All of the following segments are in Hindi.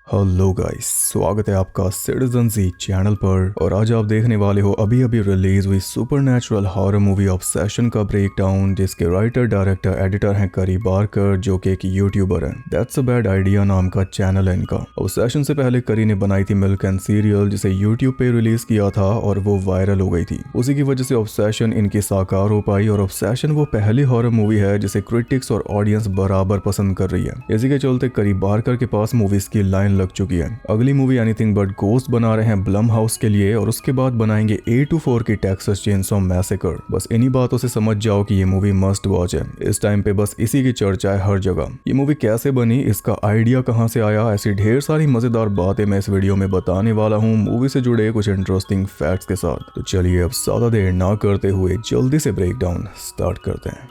हेलो गाइस, स्वागत है आपका सिटीजन जी चैनल पर। और आज आप देखने वाले हो अभी अभी रिलीज हुई सुपरनैचुरल हॉरर मूवी ऑब्सेशन का ब्रेकडाउन, जिसके राइटर डायरेक्टर एडिटर हैं करी बारकर, जो कि एक यूट्यूबर हैं। दैट्स अ बैड आइडिया नाम का चैनल है इनका। ऑब्सेशन से पहले करी ने बनाई थी मिल्क एंड सीरियल, जिसे यूट्यूब पे रिलीज किया था और वो वायरल हो गई थी। उसी की वजह से ऑब्सेशन इनकी साकार हो पाई और ऑब्सेशन वो पहली हॉरर मूवी है जिसे क्रिटिक्स और ऑडियंस बराबर पसंद कर रही है। इसी के चलते करी बारकर के पास मूवीज की लाइन लग चुकी है। अगली मूवी एनीथिंग बट गोस्ट बना रहे हैं ब्लम हाउस के लिए, और उसके बाद बनाएंगे A24 की टेक्सास चेनसॉ मैसेकर। बस इन्हीं बातों से समझ जाओ कि ये मूवी मस्ट वॉच है। इस टाइम पे बस इसी की चर्चा है हर जगह। ये मूवी कैसे बनी, इसका आइडिया कहां से आया, ऐसी ढेर सारी मजेदार बातें मैं इस वीडियो में बताने वाला हूं, मूवी से जुड़े कुछ इंटरेस्टिंग फैक्ट्स के साथ। तो चलिए अब ज्यादा देर ना करते हुए जल्दी से ब्रेकडाउन स्टार्ट करते हैं।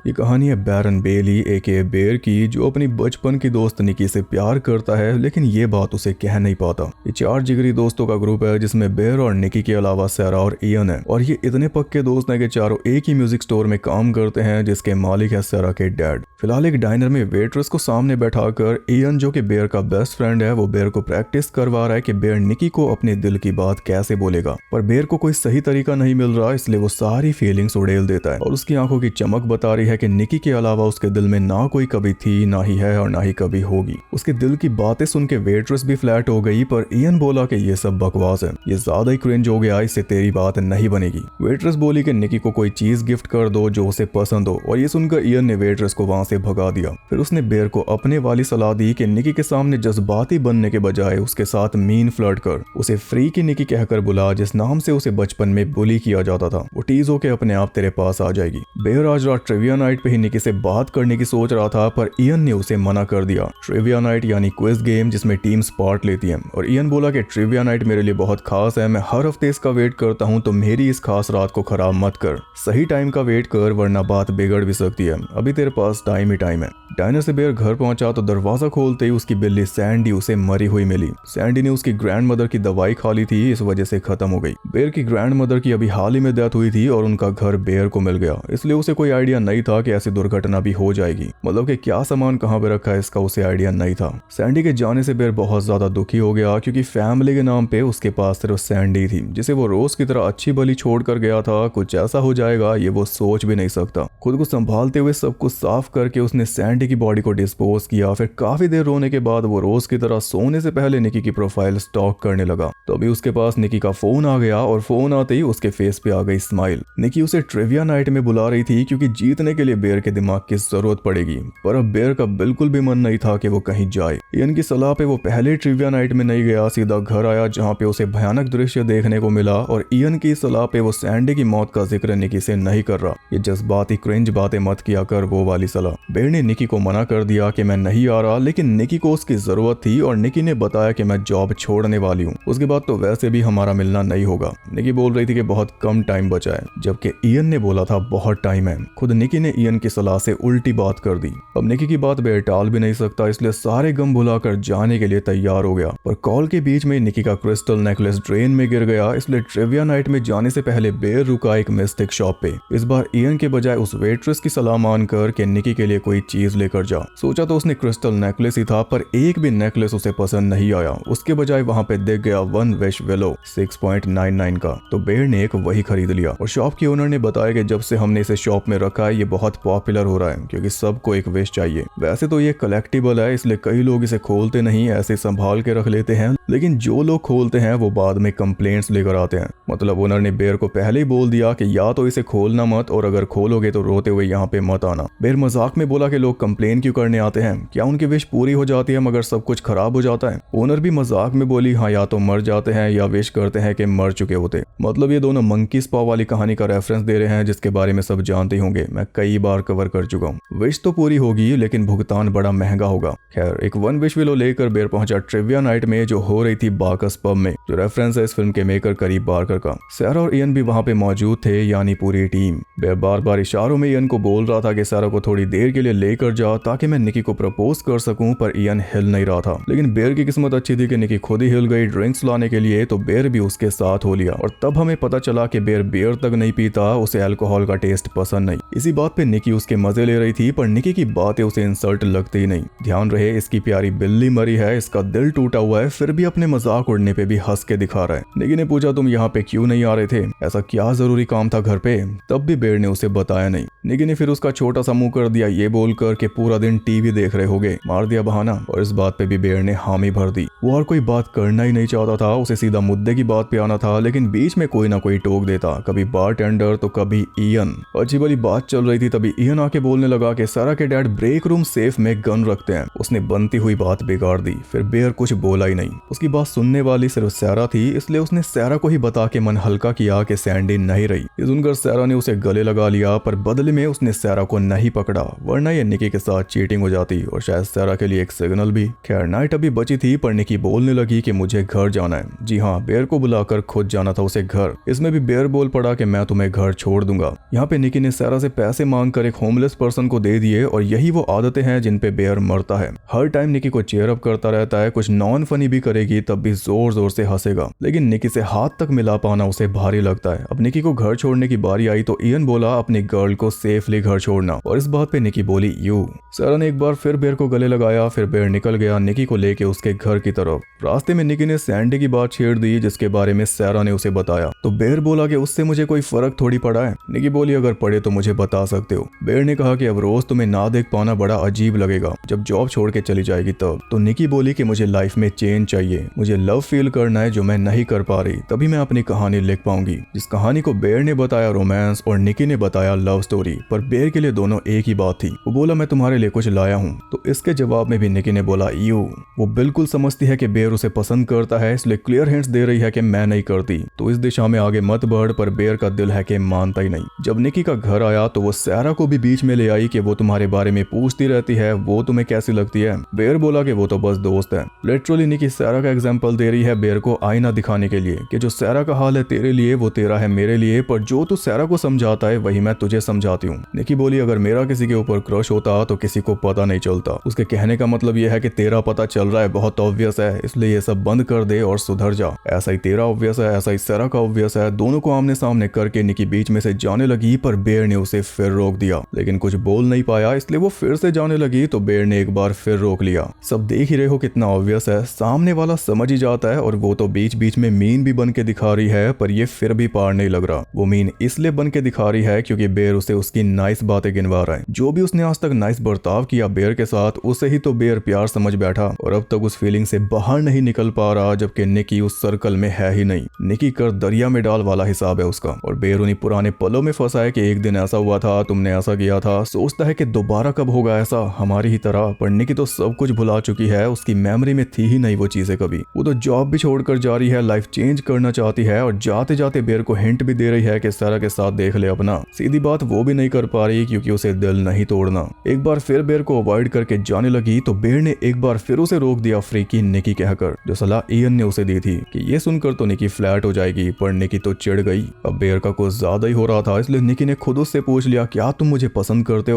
ये कहानी है बैरन बेली एके बेर की, जो अपनी बचपन की दोस्त निकी से प्यार करता है, लेकिन ये बात उसे कह नहीं पाता। ये 4 जिगरी दोस्तों का ग्रुप है, जिसमें बेर और निकी के अलावा सारा और इयन है। और ये इतने पक्के दोस्त हैं कि चारों एक ही म्यूजिक स्टोर में काम करते हैं, जिसके मालिक है सारा के डैड। फिलहाल एक डाइनर में वेट्रेस को सामने बैठाकर इयन, जो कि बेर का बेस्ट फ्रेंड है, वो बेर को प्रैक्टिस करवा रहा है कि बेर निकी को अपने दिल की बात कैसे बोलेगा। पर बेर को कोई सही तरीका नहीं मिल रहा, इसलिए वो सारी फीलिंग्स उड़ेल देता है और उसकी आंखों की चमक बता रही है कि निकी के अलावा उसके दिल में ना कोई कभी थी, ना ही है और ना ही कभी होगी। उसके दिल की बातें सुन के वेट्रेस भी फ्लैट हो गई, पर इयन बोला कि ये सब बकवास है, ये ज्यादा ही क्रिंज हो गया, इससे तेरी बात नहीं बनेगी। वेट्रेस बोली कि निकी को कोई चीज गिफ्ट कर दो जो उसे पसंद हो, और ये सुनकर इयन ने वेट्रेस को वहां से भगा दिया। फिर उसने बेर को अपने वाली सलाह दी कि निकी के सामने जज्बाती बनने के बजाय उसके साथ मीन फ्लर्ट कर, उसे फ्री की निकी कहकर बुला, जिस नाम से उसे बचपन में बुली किया जाता था। वो टीज होके अपने आप तेरे पास आ जाएगी। बेर आज रात ट्रिविया नाइट पे ही निकी से बात करने की सोच रहा था, पर इयन ने उसे मना कर दिया। ट्रिविया नाइट यानी क्विज गेम, जिसमें टीम्स पार्ट लेती हैं। और इयन बोला कि ट्रिविया नाइट मेरे लिए बहुत खास है, मैं हर हफ्ते इसका वेट करता हूं, तो मेरी इस खास रात को खराब मत कर। सही टाइम का वेट कर, वरना बात बिगड़ भी सकती है। अभी तेरे पास टाइम ही टाइम है। डाइनर से बेर घर पहुंचा तो दरवाजा खोलते ही उसकी बिल्ली सैंडी उसे मरी हुई मिली। सैंडी ने उसकी ग्रैंड मदर की दवाई खा ली थी, इस वजह से खत्म हो गई। बेर की ग्रैंड मदर की अभी हाल ही में डेथ हुई थी और उनका घर बेर को मिल गया, इसलिए उसे कोई आइडिया नहीं था कि ऐसी दुर्घटना भी हो जाएगी। मतलब कि क्या सामान कहां पे रखा है, इसका उसे आइडिया नहीं था। सैंडी के जाने से बेर बहुत ज्यादा दुखी हो गया, क्योंकि फैमिली के नाम पे उसके पास सिर्फ सैंडी थी, जिसे वो रोज की तरह अच्छी भली छोड़ कर गया था। कुछ ऐसा हो जाएगा ये वो सोच भी नहीं सकता। खुद को संभालते हुए सब कुछ साफ करके उसने सैंडी की बॉडी को डिस्पोज किया। फिर काफी देर रोने के बाद वो रोज की तरह सोने से पहले निकी की प्रोफाइल स्टॉक करने लगा। तो अभी उसके पास निकी का फोन आ गया, और फोन आते ही उसके फेस पे आ गई स्माइल। निकी उसे ट्रिविया नाइट में बुला रही थी, क्योंकि जीतने के लिए बेर के दिमाग की जरूरत पड़ेगी। पर अब बेर का बिल्कुल भी मन नहीं था कि वो कहीं जाए। इयन की सलाह पे वो पहले ट्रिविया नाइट में नहीं गया, सीधा घर आया, जहाँ पे उसे भयानक दृश्य देखने को मिला। और इयन की सलाह पे वो सैंडी की मौत का जिक्र निकी से नहीं कर रहा। ये जज्बाती क्रिंज बातें मत किया कर, वो वाली सलाह। बेर ने निकी को मना कर दिया कि मैं नहीं आ रहा, लेकिन निकी को उसकी जरूरत थी, और निकी ने बताया कि मैं जॉब छोड़ने वाली हूँ, उसके बाद तो वैसे भी हमारा मिलना नहीं होगा। निकी बोल रही थी कि बहुत कम टाइम बचा है, जबकि इयन ने बोला था बहुत टाइम है। खुद निकी ने इयन की सलाह से उल्टी बात कर दी। अब निकी की बात बेर टाल भी नहीं सकता, इसलिए सारे गम भुलाकर जाने के लिए तैयार हो गया। पर कॉल के बीच में निकी का क्रिस्टल नेकलेस ड्रेन में गिर गया, इसलिए ट्रिविया नाइट में जाने से पहले बेर रुका एक मिस्टिक शॉप पे। इस बार इयन के बजाय उस वेट्रेस की सलाह मानकर कि निकी के लिए कोई चीज लेकर जा। सोचा तो उसने क्रिस्टल नेकलेस ही था, पर एक भी नेकलेस उसे पसंद नहीं आया। उसके बजाय वहां पे दिख गया 1 विश विलो 6.99 का। तो बेर ने एक वही खरीद लिया। और शॉप की ओनर ने बताया कि जब से हमने इसे शॉप में रखा है, ये बहुत पॉपुलर हो रहा है, क्योंकि सबको एक विश चाहिए। वैसे तो ये कलेक्टिबल है, इसलिए कई लोग इसे खोलते नहीं, ऐसे संभाल के रख लेते हैं, लेकिन जो लोग खोलते हैं वो बाद में कंप्लेंट्स लेकर आते हैं। मतलब ओनर ने बेर को पहले ही बोल दिया कि या तो इसे खोलना मत, और अगर खोलोगे तो रोते हुए यहाँ पे मत आना। बेर मजाक में बोला कि लोग कंप्लेन क्यों करने आते हैं, क्या उनकी विश पूरी हो जाती है मगर सब कुछ खराब हो जाता है। ओनर भी मजाक में बोली, हाँ या तो मर जाते हैं या विश करते हैं कि मर चुके होते। मतलब ये दोनों मंकी स्पा वाली कहानी का रेफरेंस दे रहे हैं, जिसके बारे में सब जानते होंगे, मैं कई कई बार कवर कर चुका हूँ। विश तो पूरी होगी लेकिन भुगतान बड़ा महंगा होगा। खैर, एक वन विश विलो लेकर बेर पहुंचा ट्रिविया नाइट में जो हो रही थी बाकस पब में, जो रेफरेंस है इस फिल्म के मेकर करीब बार्कर का। सारा और इयन भी वहां पे मौजूद थे, यानी पूरी टीम। बेर बार बार इशारों में इयन को बोल रहा था कि सारा को थोड़ी देर के लिए लेकर जा ताकि मैं निकी को प्रपोज कर सकूं, पर इयन हिल नहीं रहा था। लेकिन बेर की किस्मत अच्छी थी कि निकी खुद ही हिल गई ड्रिंक्स लाने के लिए, तो बेर भी उसके साथ हो लिया। और तब हमें पता चला कि बेर बियर तक नहीं पीता, उसे अल्कोहल का टेस्ट पसंद नहीं। इसी बात पे निकी उसके मजे ले रही थी, पर निकी की बातें उसे इंसल्ट लगती ही नहीं। ध्यान रहे, इसकी प्यारी बिल्ली मरी है, इसका दिल टूटा हुआ है, फिर भी अपने मजाक उड़ने पे भी हंस के दिखा रहा है। निकी ने पूछा, तुम यहाँ पे क्यों नहीं आ रहे थे? ऐसा क्या जरूरी काम था घर पे? तब भी बेर ने उसे बताया नहीं। निकी ने फिर उसका छोटा सा मुंह कर दिया ये बोलकर कि पूरा दिन टीवी देख रहे होगे, मार दिया बहाना। और इस बात पे भी बेर ने हामी भर दी। वो और कोई बात करना ही नहीं चाहता था, उसे सीधा मुद्दे की बात पे आना था, लेकिन बीच में कोई ना कोई टोक देता, कभी बारटेंडर तो कभी इयन। अच्छी भली बात चल रही थी, तभी इयन आके बोलने लगा कि सारा के डैड ब्रेक रूम सेफ में गन रखते हैं। उसने बनती हुई बात बिगाड़ दी। फिर बेर कुछ बोला ही नहीं। उसकी बात सुनने वाली सिर्फ सारा थी, इसलिए उसने सारा को ही बता के मन हल्का किया कि सैंडी नहीं रही। ये सुनकर सारा ने उसे गले लगा लिया, पर बदले में उसने सारा को नहीं पकड़ा, वरना ये निकी के साथ चीटिंग हो जाती और शायद सारा के लिए एक सिग्नल भी। खैर, नाइट अभी बची थी, पर निकी बोलने लगी कि मुझे घर जाना है। जी हाँ, बेर को बुलाकर खुद जाना था उसे घर। इसमें भी बेर बोल पड़ा कि मैं तुम्हें घर छोड़ दूंगा। यहाँ पे निकी ने सारा से पैसे मांगकर एक होमलेस पर्सन को दे दिए, और यही वो आदतें हैं जिन पे बेर मरता है। हर टाइम निकी को चेयर अप करता रहता है, कुछ नॉन फनी भी करेगी तब भी जोर जोर से हंसेगा, लेकिन निकी से हाथ तक मिला पाना उसे भारी लगता है। अब निकी को घर छोड़ने की बारी आई तो इयन बोला अपनी गर्ल को सेफली घर छोड़ना, और इस बात पे निकी बोली यू। सारा ने एक बार फिर बेर को गले लगाया, फिर बेर निकल गया निकी को लेके उसके घर की तरफ। रास्ते में निकी ने सैंडी की बात छेड़ दी, जिसके बारे में सारा ने उसे बताया, तो बेर बोला कि उससे मुझे कोई फर्क थोड़ी पड़ा है। निकी बोली अगर पड़े तो मुझे बता सकते हो। बेर ने कहा कि अब रोज तुम्हें ना देख पाना बड़ा अजीब लगेगा, जब जॉब छोड़ के चली जाएगी तब। तो निकी बोली कि मुझे लाइफ में चेंज चाहिए, मुझे लव फील करना है जो मैं नहीं कर पा रही, तभी मैं अपनी कहानी लिख पाऊंगी। जिस कहानी को बेर ने बताया रोमांस और निकी ने बताया लव स्टोरी, पर बेर के लिए दोनों एक ही बात थी। वो बोला मैं तुम्हारे लिए कुछ लाया हूँ। तो इसके जवाब में भी निकी ने बोला यू। वो बिल्कुल समझती है कि बेर उसे पसंद करता है, इसलिए क्लियर हिंट्स दे रही है कि मैं नहीं करती, तो इस दिशा में आगे मत बढ़, पर बेर का दिल है कि मानता ही नहीं। जब निकी का घर आया तो वो सारा को भी बीच में ले आई कि वो तुम्हारे बारे में पूछती रहती है, वो तुम्हें कैसी लगती है। बेर बोला कि वो तो बस दोस्त है। लिटरली निकी सारा का एग्जांपल दे रही है बेर को आईना दिखाने के लिए कि जो सारा का हाल है तेरे लिए वो तेरा है मेरे लिए, पर जो तू सारा को समझाता है वही मैं तुझे समझाती हूँ। निकी बोली अगर मेरा किसी के ऊपर क्रश होता तो किसी को पता नहीं चलता। उसके कहने का मतलब यह है कि तेरा पता चल रहा है बहुत ऑब्वियस है, इसलिए ये सब बंद कर दे और सुधर जा। ऐसा ही तेरा ऑब्वियस है, ऐसा ही सारा का ऑब्वियस है। दोनों को आमने सामने करके निकी बीच में से जाने लगी, पर बेर ने उसे फिर रोक दिया, लेकिन कुछ बोल नहीं पाया, इसलिए वो फिर से जाने लगी तो बेर ने एक बार फिर रोक लिया। सब देख ही रहे हो कितना ऑब्वियस है, सामने वाला समझ ही जाता है, और वो तो बीच बीच में मीन भी बन के दिखा रही है, पर ये फिर भी पार नहीं लग रहा। वो मीन इसलिए बन के दिखा रही है क्योंकि बेर उसे उसकी नाइस बातें गिनवा रहा है। जो भी उसने आज तक नाइस बर्ताव किया बेर के साथ, उसे ही तो बेर प्यार समझ बैठा, और अब तक उस फीलिंग से बाहर नहीं निकल पा रहा, जबकि निकी उस सर्कल में है ही नहीं। निकी कर दरिया में डाल वाला हिसाब है उसका, और बेर उन्हीं पुराने पलों में फंसा है कि एक दिन ऐसा हुआ था, तुमने ऐसा किया था। सोचता है कि दोबारा कब होगा ऐसा हमारी ही तरह, पर निकी तो सब कुछ भुला चुकी है, उसकी मेमोरी में थी ही नहीं वो चीजें कभी। वो तो जॉब भी छोड़कर जा रही है, लाइफ चेंज करना चाहती है, और जाते जाते बेर को हिंट भी दे रही है कि सारा के साथ देख ले अपना। सीधी बात वो भी नहीं कर पा रही क्योंकि उसे दिल नहीं तोड़ना। एक बार फिर बेर को अवॉइड करके जाने लगी तो बेर ने एक बार फिर उसे रोक दिया फ्रीकी निकी कहकर, जो सलाह इयन ने उसे दी थी कि ये सुनकर तो निकी फ्लैट हो जाएगी, पर निकी तो चिढ़ गई। अब बेर का कुछ ज्यादा ही हो रहा था, इसलिए निकी ने खुद उससे पूछ लिया क्या तुम मुझे पसंद करते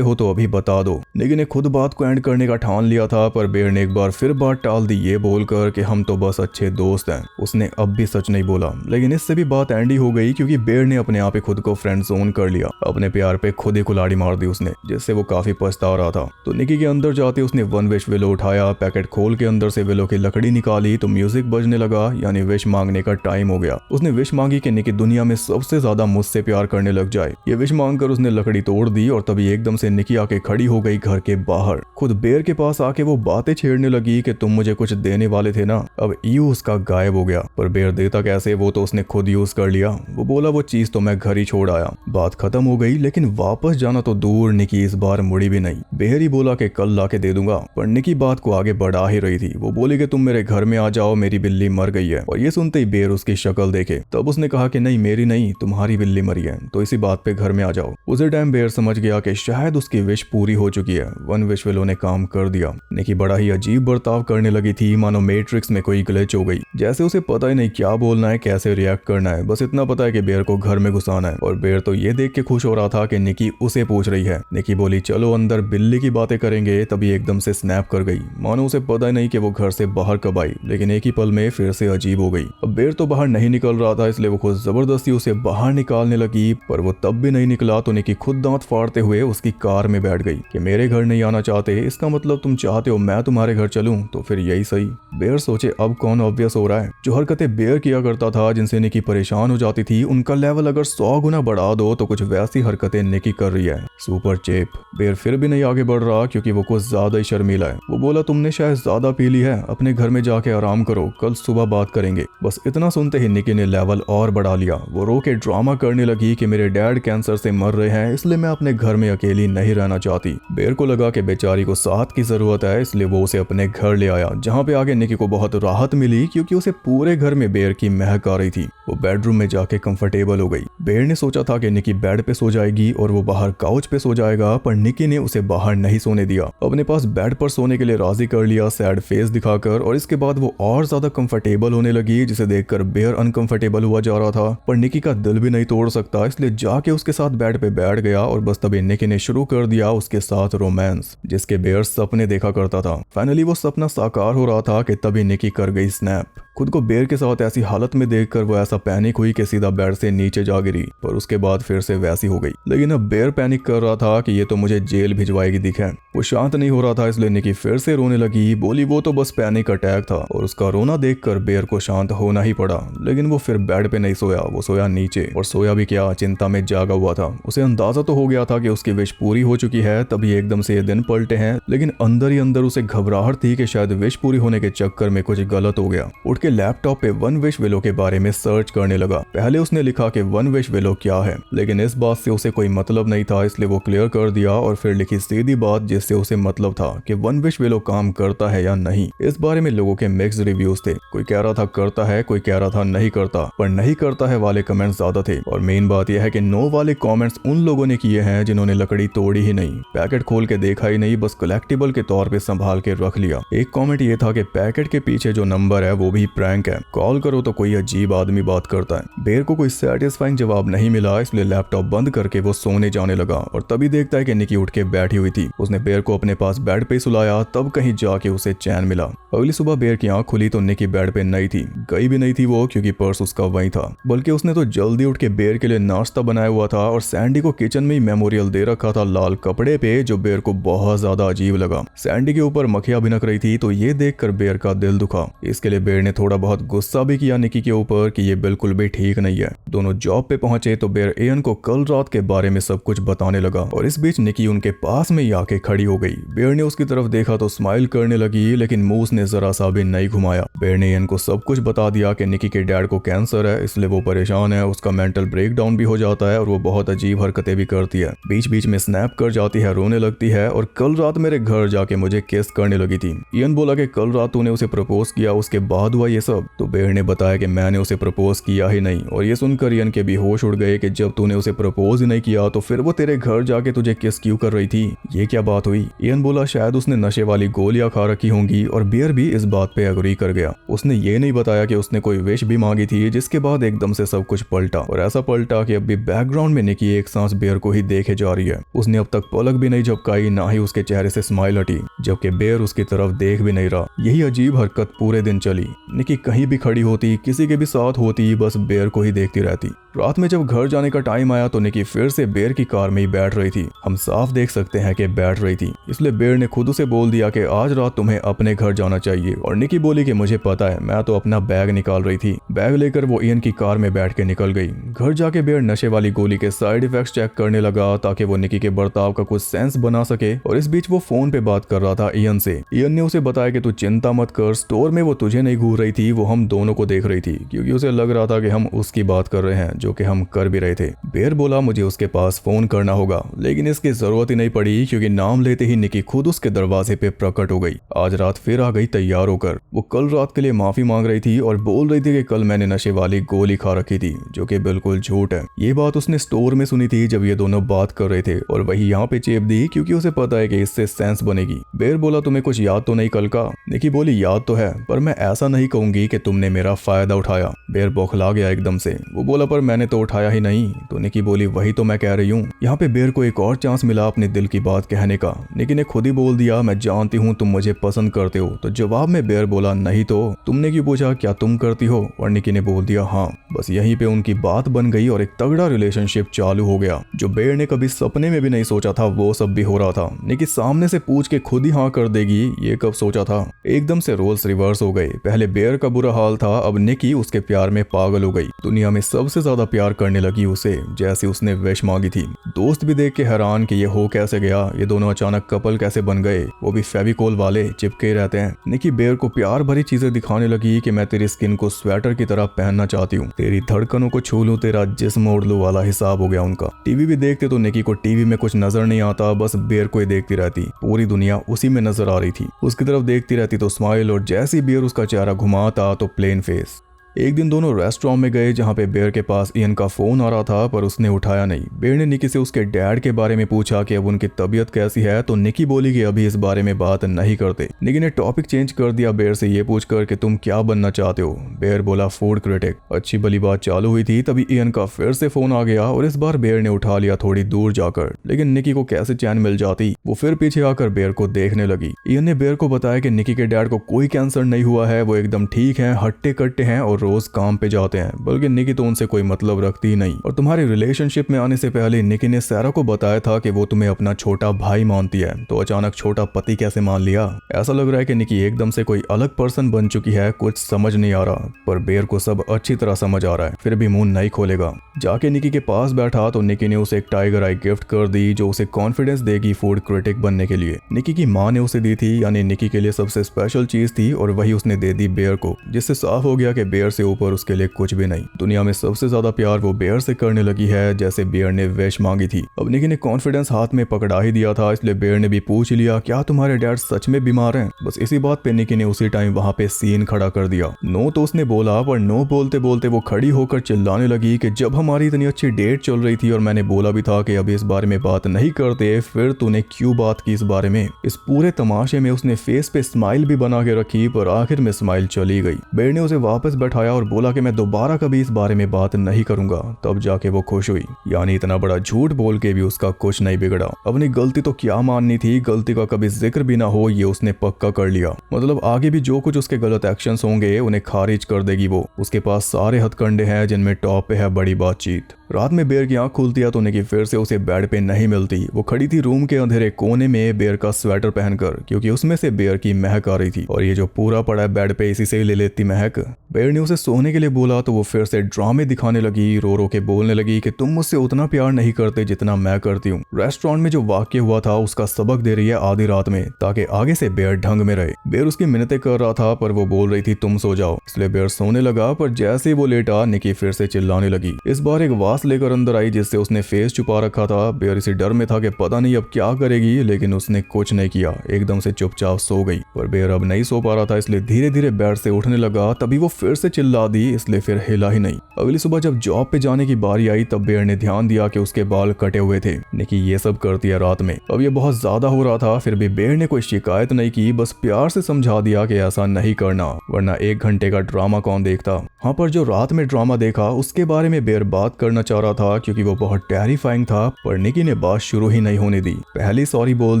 हो तो अभी बता दो। निकी ने खुद बात को एंड करने का ठान लिया था, पर बेर ने एक बार फिर बात टाल दी ये बोलकर कि हम तो बस अच्छे दोस्त हैं। उसने अब भी सच नहीं बोला, लेकिन इससे भी बात एंड ही हो गई क्योंकि बेर ने अपने आप ही खुद को फ्रेंड जोन कर लिया। अपने प्यार पे खुद ही कुल्हाड़ी मार दी उसने, जिससे वो काफी पछता रहा था। तो निकी के अंदर जाते उसने वन विश विलो उठाया, पैकेट खोल के अंदर से विलो की लकड़ी निकाली तो म्यूजिक बजने लगा, यानी विश मांगने का टाइम हो गया। उसने विश मांगी कि निकी दुनिया में सबसे ज्यादा मुझसे प्यार करने लग जाए। ये विश मांगकर उसने लकड़ी तोड़ दी, और तभी एकदम से निकी आके खड़ी हो गई घर के बाहर। खुद बेर के पास आके वो बातें छेड़ने लगी कि तुम मुझे कुछ देने वाले थे ना। अब यू उसका गायब हो गया, पर बेर देता कैसे, वो तो उसने खुद यूज कर लिया। वो बोला वो चीज तो मैं घर ही छोड़ आया। बात खत्म हो गई, लेकिन वापस जाना तो दूर, निकी इस बार मुड़ी भी नहीं। बेर ही बोला कि कल लाके दे दूंगा, पर निकी बात को आगे बढ़ा ही रही थी। वो बोली कि तुम मेरे घर में आ जाओ, मेरी बिल्ली मर गई है। और ये सुनते ही बेर उसकी शक्ल देखे, तब उसने कहा कि नहीं मेरी नहीं, तुम्हारी बिल्ली मरी है, तो इसी बात पे घर में आ जाओ। उसी टाइम बेयर समझ गया कि शायद उसकी विश पूरी हो चुकी है। वन विश विलो ने काम कर दिया। निकी बड़ा ही अजीब बर्ताव करने लगी थी, मानो मैट्रिक्स में कोई ग्लिच हो गई। जैसे उसे पता ही नहीं क्या बोलना है, कैसे रिएक्ट करना है, बस इतना पता है कि बेयर को घर में घुसाना है। और बेयर तो ये देख के खुश हो रहा था कि निकी उसे पूछ रही है। निकी बोली चलो अंदर बिल्ली की बातें करेंगे, तभी एकदम से स्नैप कर गई, मानो उसे पता ही नहीं कि वो घर से बाहर कब आई, लेकिन एक ही पल में फिर से अजीब हो गई। अब बेयर तो बाहर नहीं निकल रहा था, इसलिए वो खुद जबरदस्ती उसे बाहर निकालने लगी, पर वो तब भी नहीं निकला तो निकी खुद दांत फाड़ते हुए उसकी कार में बैठ गई कि मेरे घर नहीं आना चाहते, इसका मतलब तुम चाहते हो मैं तुम्हारे घर चलूं, तो फिर यही सही। बेयर सोचे अब कौन ऑब्वियस हो रहा है। जो हरकतें बेयर किया करता था जिनसे निकी परेशान हो जाती थी, उनका लेवल अगर 100 गुना बढ़ा दो तो कुछ वैसी हरकतें निकी कर रही है। सुपर चेप। बेयर फिर भी नहीं आगे बढ़ रहा क्योंकि वो कुछ ज्यादा ही शर्मीला है। वो बोला तुमने शायद ज्यादा पी ली है, अपने घर में जाके आराम करो, कल सुबह बात करेंगे। बस इतना सुनते ही निकी ने लेवल और बढ़ा लिया। वो रो के ड्रामा करने लगी कि मेरे डैड कैंसर से मर रहे हैं, इसलिए मैं अपने घर में अकेली नहीं रहना चाहती। बेयर को लगा कि बेचारी को साथ की जरूरत है, इसलिए वो उसे अपने घर ले आया, जहाँ पे आगे निकी को बहुत राहत मिली क्योंकि उसे पूरे घर में बेयर की महक आ रही थी। वो बेडरूम में जाके कंफर्टेबल हो गई। बेयर ने सोचा था कि निकी बेड पे सो जाएगी और वो बाहर काउच पे सो जाएगा, पर निकी ने उसे बाहर नहीं सोने दिया। अपने पास बेड पर सोने के लिए राजी कर लिया सैड फेस दिखाकर, और इसके बाद वो और ज्यादा कंफर्टेबल होने लगी, जिसे देखकर बेयर अनकंफर्टेबल हुआ जा रहा था। पर निकी का दिल भी नहीं तोड़ सकता, इसलिए जाके उसके साथ बेड पे बैठ गया और बस तभी निकी ने शुरू कर दिया उसके साथ रोमांस, जिसके बेयर सपने देखा करता था। फाइनली वो सपना साकार हो रहा था कि तभी निकी कर गई स्नैप। खुद को बेयर के साथ ऐसी हालत में देखकर वो ऐसा पैनिक हुई कि सीधा बेड से नीचे जा गिरी, पर उसके बाद फिर से वैसी हो गई। लेकिन अब बेयर पैनिक कर रहा था कि ये तो मुझे जेल भिजवाएगी दिखे। वो शांत नहीं हो रहा था, इसलिए निकी फिर से रोने लगी। बोली वो तो बस पैनिक अटैक था, और उसका रोना देखकर बेयर को शांत होना ही पड़ा। लेकिन वो फिर बेड पे नहीं सोया, वो सोया नीचे, और सोया भी क्या, चिंता में जागा हुआ था। उसे अंदाजा तो हो गया था कि उसकी विश पूरी हो चुकी है, तभी एकदम से ये दिन पलटे हैं। लेकिन अंदर ही अंदर उसे घबराहट थी कि शायद विश पूरी होने के चक्कर में कुछ गलत हो गया। उठ के लैपटॉप पे वन विश विलो के बारे में सर्च करने लगा। पहले उसने लिखा कि वन विश विलो क्या है, लेकिन इस बात से उसे कोई मतलब नहीं था, इसलिए वो क्लियर कर दिया और फिर लिखी सीधी बात जिससे उसे मतलब था कि वन विश विलो काम करता है या नहीं। इस बारे में लोगों के मिक्स रिव्यूज थे। कोई कह रहा था करता है, कोई कह रहा था नहीं करता, पर नहीं करता है वाले कमेंट्स ज्यादा थे। और मेन बात यह है कि नो वाले कमेंट्स उन लोगों ने किए हैं जिन्होंने लकड़ी तोड़ी ही नहीं, पैकेट खोल के देखा ही नहीं, बस कलेक्टिबल के तौर पे संभाल के रख लिया। एक कमेंट ये था कि पैकेट के पीछे जो नंबर है वो भी प्रैंक है, कॉल करो तो कोई अजीब आदमी बात करता है। बेयर को कोई सेटिस्फाइंग जवाब नहीं मिला, इसलिए लैपटॉप बंद करके वो सोने जाने लगा। और तभी देखता है कि निकी उठ के बैठी हुई थी। उसने बेयर को अपने पास बेड पे सुलाया, तब कहीं जाके उसे चैन मिला। अगली सुबह बेयर की आंख खुली तो निकी बेड पे नहीं थी। गई भी नहीं थी वो, क्योंकि पर्स उसका वहीं था, बल्कि उसने तो जल्दी उठ के बेयर के लिए नाश्ता बनाया हुआ था और सैंडी को किचन में ही मेमोरियल दे रखा था लाल कपड़े पे, जो बेयर को बहुत ज्यादा अजीब लगा। सैंडी के ऊपर मक्खियां भिनक रही थी, तो ये देखकर बेयर का दिल दुखा। इसके लिए बेयर ने थोड़ा बहुत गुस्सा भी किया निकी के ऊपर कि ये बिल्कुल भी ठीक नहीं है। दोनों जॉब पे पहुंचे तो बेयर एयन को कल रात के बारे में सब कुछ बताने लगा, और इस बीच निकी उनके पास में ही आके खड़ी हो गई। बेयर ने उसकी तरफ देखा तो स्माइल करने लगी, लेकिन मुंह उसने जरा सा भी नहीं घुमाया। बेयर ने एयन को सब कुछ बता दिया कि निकी के डैड को कैंसर है, इसलिए वो परेशान है, उसका मेंटल ब्रेकडाउन भी हो जाता है और वो बहुत अजीब हरकतें भी करती है, बीच बीच में स्नैप कर जाती है, रोने लगती है, और कल रात मेरे घर जाके मुझे किस करने लगी थी। एयन बोला कि कल रात तूने उसे प्रपोज किया, उसके बाद हुआ ये सब। तो बेयर ने बताया कि मैंने उसे प्रपोज किया ही नहीं, और ये सुनकर एयन के भी होश उड़ गए कि जब तूने उसे प्रपोज ही नहीं किया तो फिर वो तेरे घर जाके तुझे किस क्यों कर रही थी, ये क्या बात हुई। एयन बोला शायद उसने नशे वाली गोलियां खा रखी होंगी, और बेयर भी इस बात पे एग्री कर गया। उसने ये नहीं बताया कि उसने कोई विश भी मांगी थी, जिसके बाद एकदम से सब कुछ पलटा, और ऐसा पलटा कि अब भी बैकग्राउंड में निकी एक सांस बेयर को ही देखे जा रही है। उसने अब तक पलक भी नहीं झपकाई, ना ही उसके चेहरे से स्माइल हटी, जबकि बेयर उसकी तरफ देख भी नहीं रहा। यही अजीब हरकत पूरे दिन चली। निकी कहीं भी खड़ी होती, किसी के भी साथ होती, बस बेयर को ही देखती रहती। रात में जब घर जाने का टाइम आया तो निकी फिर से बेयर की कार में ही बैठ रही थी। हम साफ देख सकते हैं कि बैठ रही थी, इसलिए बेयर ने खुद उसे बोल दिया कि आज रात तुम्हें अपने घर जाना चाहिए। और निकी बोली कि मुझे पता है, मैं तो अपना बैग निकाल रही थी। बैग लेकर वो एयन की कार में बैठ के निकल गई। घर जाके बेयर नशे वाली गोली के साइड इफेक्ट्स चेक करने लगा, ताकि वो निकी के बर्ताव का कुछ सेंस बना सके। और इस बीच वो फोन पे बात कर रहा था एयन से। एयन ने उसे बताया कि तू चिंता मत कर, स्टोर में वो तुझे नहीं घूर रही थी, वो हम दोनों को देख रही थी, क्योंकि उसे लग रहा था कि हम उसकी बात कर रहे हैं, जो कि हम कर भी रहे थे। बेयर बोला मुझे उसके पास फोन करना होगा, लेकिन इसकी जरूरत ही नहीं पड़ी, क्योंकि नाम लेते ही निकी खुद उसके दरवाजे पे प्रकट हो गई। आज रात फिर आ गई तैयार होकर। वो कल रात के लिए माफी मांग रही थी और बोल रही थी कि कल मैंने नशे वाली गोली खा रखी थी, जो कि बिल्कुल झूठ है। ये बात उसने स्टोर में सुनी थी जब ये दोनों बात कर रहे थे, और वही यहाँ पे चेप दी क्योंकि उसे पता है कि इससे सेंस बनेगी। बेर बोला तुम्हें कुछ याद तो नहीं कल का? निकी बोली याद तो है, पर मैं ऐसा नहीं कहूंगी कि तुमने मेरा फायदा उठाया। बेर बौखला गया एकदम से। वो बोला पर मैंने तो उठाया ही नहीं। तो निकी बोली वही तो मैं कह रही हूँ। यहाँ पे बेर को एक और चांस मिला अपने दिल की बात कहने का। निकी ने खुद ही बोल दिया मैं जानती हूँ तुम मुझे पसंद करते हो। तो जवाब में बेर बोला नहीं तो तुमने क्यों पूछा क्या तुम करती हो? और निकी ने बोल दिया हाँ। बस यहीं पे उनकी बात बन गई और एक तगड़ा रिलेशनशिप चालू हो गया। जो बेर ने कभी सपने में भी नहीं सोचा था वो सब भी हो रहा था। निकी सामने से पूछ के खुद ही हाँ कर देगी, ये कब सोचा था। एकदम से रोल्स रिवर्स हो गए। पहले बेर का बुरा हाल था, अब निकी उसके प्यार में पागल हो गई। दुनिया में सबसे ज्यादा प्यार करने लगी उसे, जैसे उसने विश मांगी थी। दोस्त भी देख के हैरान कि ये हो कैसे गया, ये दोनों अचानक कपल कैसे बन गए, वो भी फेविकोल वाले चिपके रहते हैं। निकी बेर को प्यार भरी चीजें दिखाने लगी कि मैं तेरी स्किन को स्वेटर की तरह पहनना चाहती हूँ, तेरी धड़कनों को छू लूं, तेरा जिस्म ओढ़ लूं वाला हिसाब हो गया उनका। टीवी भी देखते तो निकी को टीवी में कुछ नजर नहीं आता, बस बेर को ही देखती रहती। पूरी दुनिया उसी में नजर आ रही थी। उसकी तरफ देखती रहती तो स्माइल, और जैसी बेर उसका चेहरा घुमाता तो प्लेन फेस। एक दिन दोनों रेस्टोरेंट में गए जहां पे बेर के पास इयन का फोन आ रहा था, पर उसने उठाया नहीं। बेर ने निकी से उसके डैड के बारे में पूछा कि अब उनकी तबीयत कैसी है, तो निकी बोली कि अभी इस बारे में बात नहीं करते। निकी ने टॉपिक चेंज कर दिया बेर से ये पूछकर कि तुम क्या बनना चाहते हो। बेर बोला फूड क्रिटिक। अच्छी भली बात चालू हुई थी तभी इयन का फिर से फोन आ गया, और इस बार बेर ने उठा लिया थोड़ी दूर जाकर। लेकिन निकी को कैसे चैन मिल जाती, वो फिर पीछे आकर बेर को देखने लगी। इयन ने बेर को बताया कि निकी के डैड को कोई कैंसर नहीं हुआ है, वो एकदम ठीक है, हट्टे कट्टे हैं और रोज काम पे जाते हैं, बल्कि निकी तो उनसे कोई मतलब रखती ही नहीं। और तुम्हारी रिलेशनशिप में आने से पहले निकी ने सैरा को बताया था कि वो तुम्हें अपना छोटा भाई मानती है, तो अचानक छोटा पति कैसे मान लिया? ऐसा लग रहा है कि निकी एकदम से कोई अलग पर्सन बन चुकी है, कुछ समझ नहीं आ रहा। पर बेर को सब अच्छी तरह समझ आ रहा है, फिर भी मुंह नहीं खोलेगा। जाके निकी के पास बैठा तो निकी ने उसे एक टाइगर आई गिफ्ट कर दी, जो उसे कॉन्फिडेंस देगी फूड क्रिटिक बनने के लिए। निकी की माँ ने उसे दी थी, यानी निकी के लिए सबसे स्पेशल चीज थी, और वही उसने दे दी बेर को, जिससे साफ हो गया कि बेर से ऊपर उसके लिए कुछ भी नहीं। दुनिया में सबसे ज्यादा प्यार वो बेर से करने लगी है, जैसे बेर ने विश मांगी थी। अब निकी ने कॉन्फिडेंस हाथ में पकड़ा ही दिया था, इसलिए बेर ने भी पूछ लिया क्या तुम्हारे डैड सच में बीमार हैं? बस इसी बात पे निकी ने उसी टाइम वहां पे सीन खड़ा कर दिया। नो तो उसने बोला, पर नो बोलते बोलते वो खड़ी होकर चिल्लाने लगी कि जब हमारी इतनी अच्छी डेट चल रही थी और मैंने बोला भी था कि अभी इस बारे में बात नहीं करते, फिर तूने क्यों बात की इस बारे में? इस पूरे तमाशे में उसने फेस पे स्माइल भी बना के रखी, पर आखिर में स्माइल चली गई। बेर ने उसे वापस बैठाया और बोला कि मैं दोबारा कभी इस बारे में बात नहीं करूंगा। तब जाके वो खुश हुई। यानी इतना बड़ा झूठ बोल के भी उसका कुछ नहीं बिगड़ा। अपनी गलती तो क्या माननी थी, गलती का कभी जिक्र भी ना हो, ये उसने पक्का कर लिया। मतलब आगे भी जो कुछ उसके गलत एक्शंस होंगे उन्हें खारिज कर देगी वो। उसके पास सारे हथकंडे हैं जिनमें टॉप पे है बड़ी बातचीत। रात में बेर की आंख खुलती है तो निकी फिर से उसे बेड पे नहीं मिलती। वो खड़ी थी रूम के अंधेरे कोने में बेर का स्वेटर पहनकर, क्योंकि उसमें से बेर की महक आ रही थी, और ये जो पूरा पड़ा है बेड पे इसी से ही ले लेती महक। बेर ने उसे सोने के लिए बोला तो वो फिर से ड्रामे दिखाने लगी, रो रो के बोलने लगी कि तुम मुझसे उतना प्यार नहीं करते जितना मैं करती हूँ। रेस्टोरेंट में जो वाक्य हुआ था उसका सबक दे रही है आधी रात में, ताकि आगे से बेर ढंग में रहे। बेर उसकी मिन्नतें कर रहा था, पर वो बोल रही थी तुम सो जाओ, इसलिए बेर सोने लगा। पर जैसे ही वो लेटा निकी फिर से चिल्लाने लगी। इस बार एक वास लेकर अंदर आई जिससे उसने फेस छुपा रखा था। बेर इसी डर में था कि पता नहीं अब क्या करेगी, लेकिन उसने कुछ नहीं किया, एकदम से चुपचाप सो गई। पर बेर अब नहीं सो पा रहा था, इसलिए धीरे धीरे बेड से उठने लगा। तभी वो फिर से चिल्ला दी, इसलिए फिर हिला ही नहीं। अगली सुबह जब जॉब पे जाने की बारी आई तब बेर ने ध्यान दिया कि उसके बाल कटे हुए थे। निकी ये सब करती है रात में। अब ये बहुत ज्यादा हो रहा था, फिर भी बेर ने कोई शिकायत नहीं की, बस प्यार से समझा दिया कि ऐसा नहीं करना, वरना 1 घंटे का ड्रामा कौन देखता। हाँ, पर जो रात में ड्रामा देखा उसके बारे में बेर बात करना चाह रहा था, क्योंकि वो बहुत टेरिफाइंग था। पर निकी ने बात शुरू ही नहीं होने दी। पहले सॉरी बोल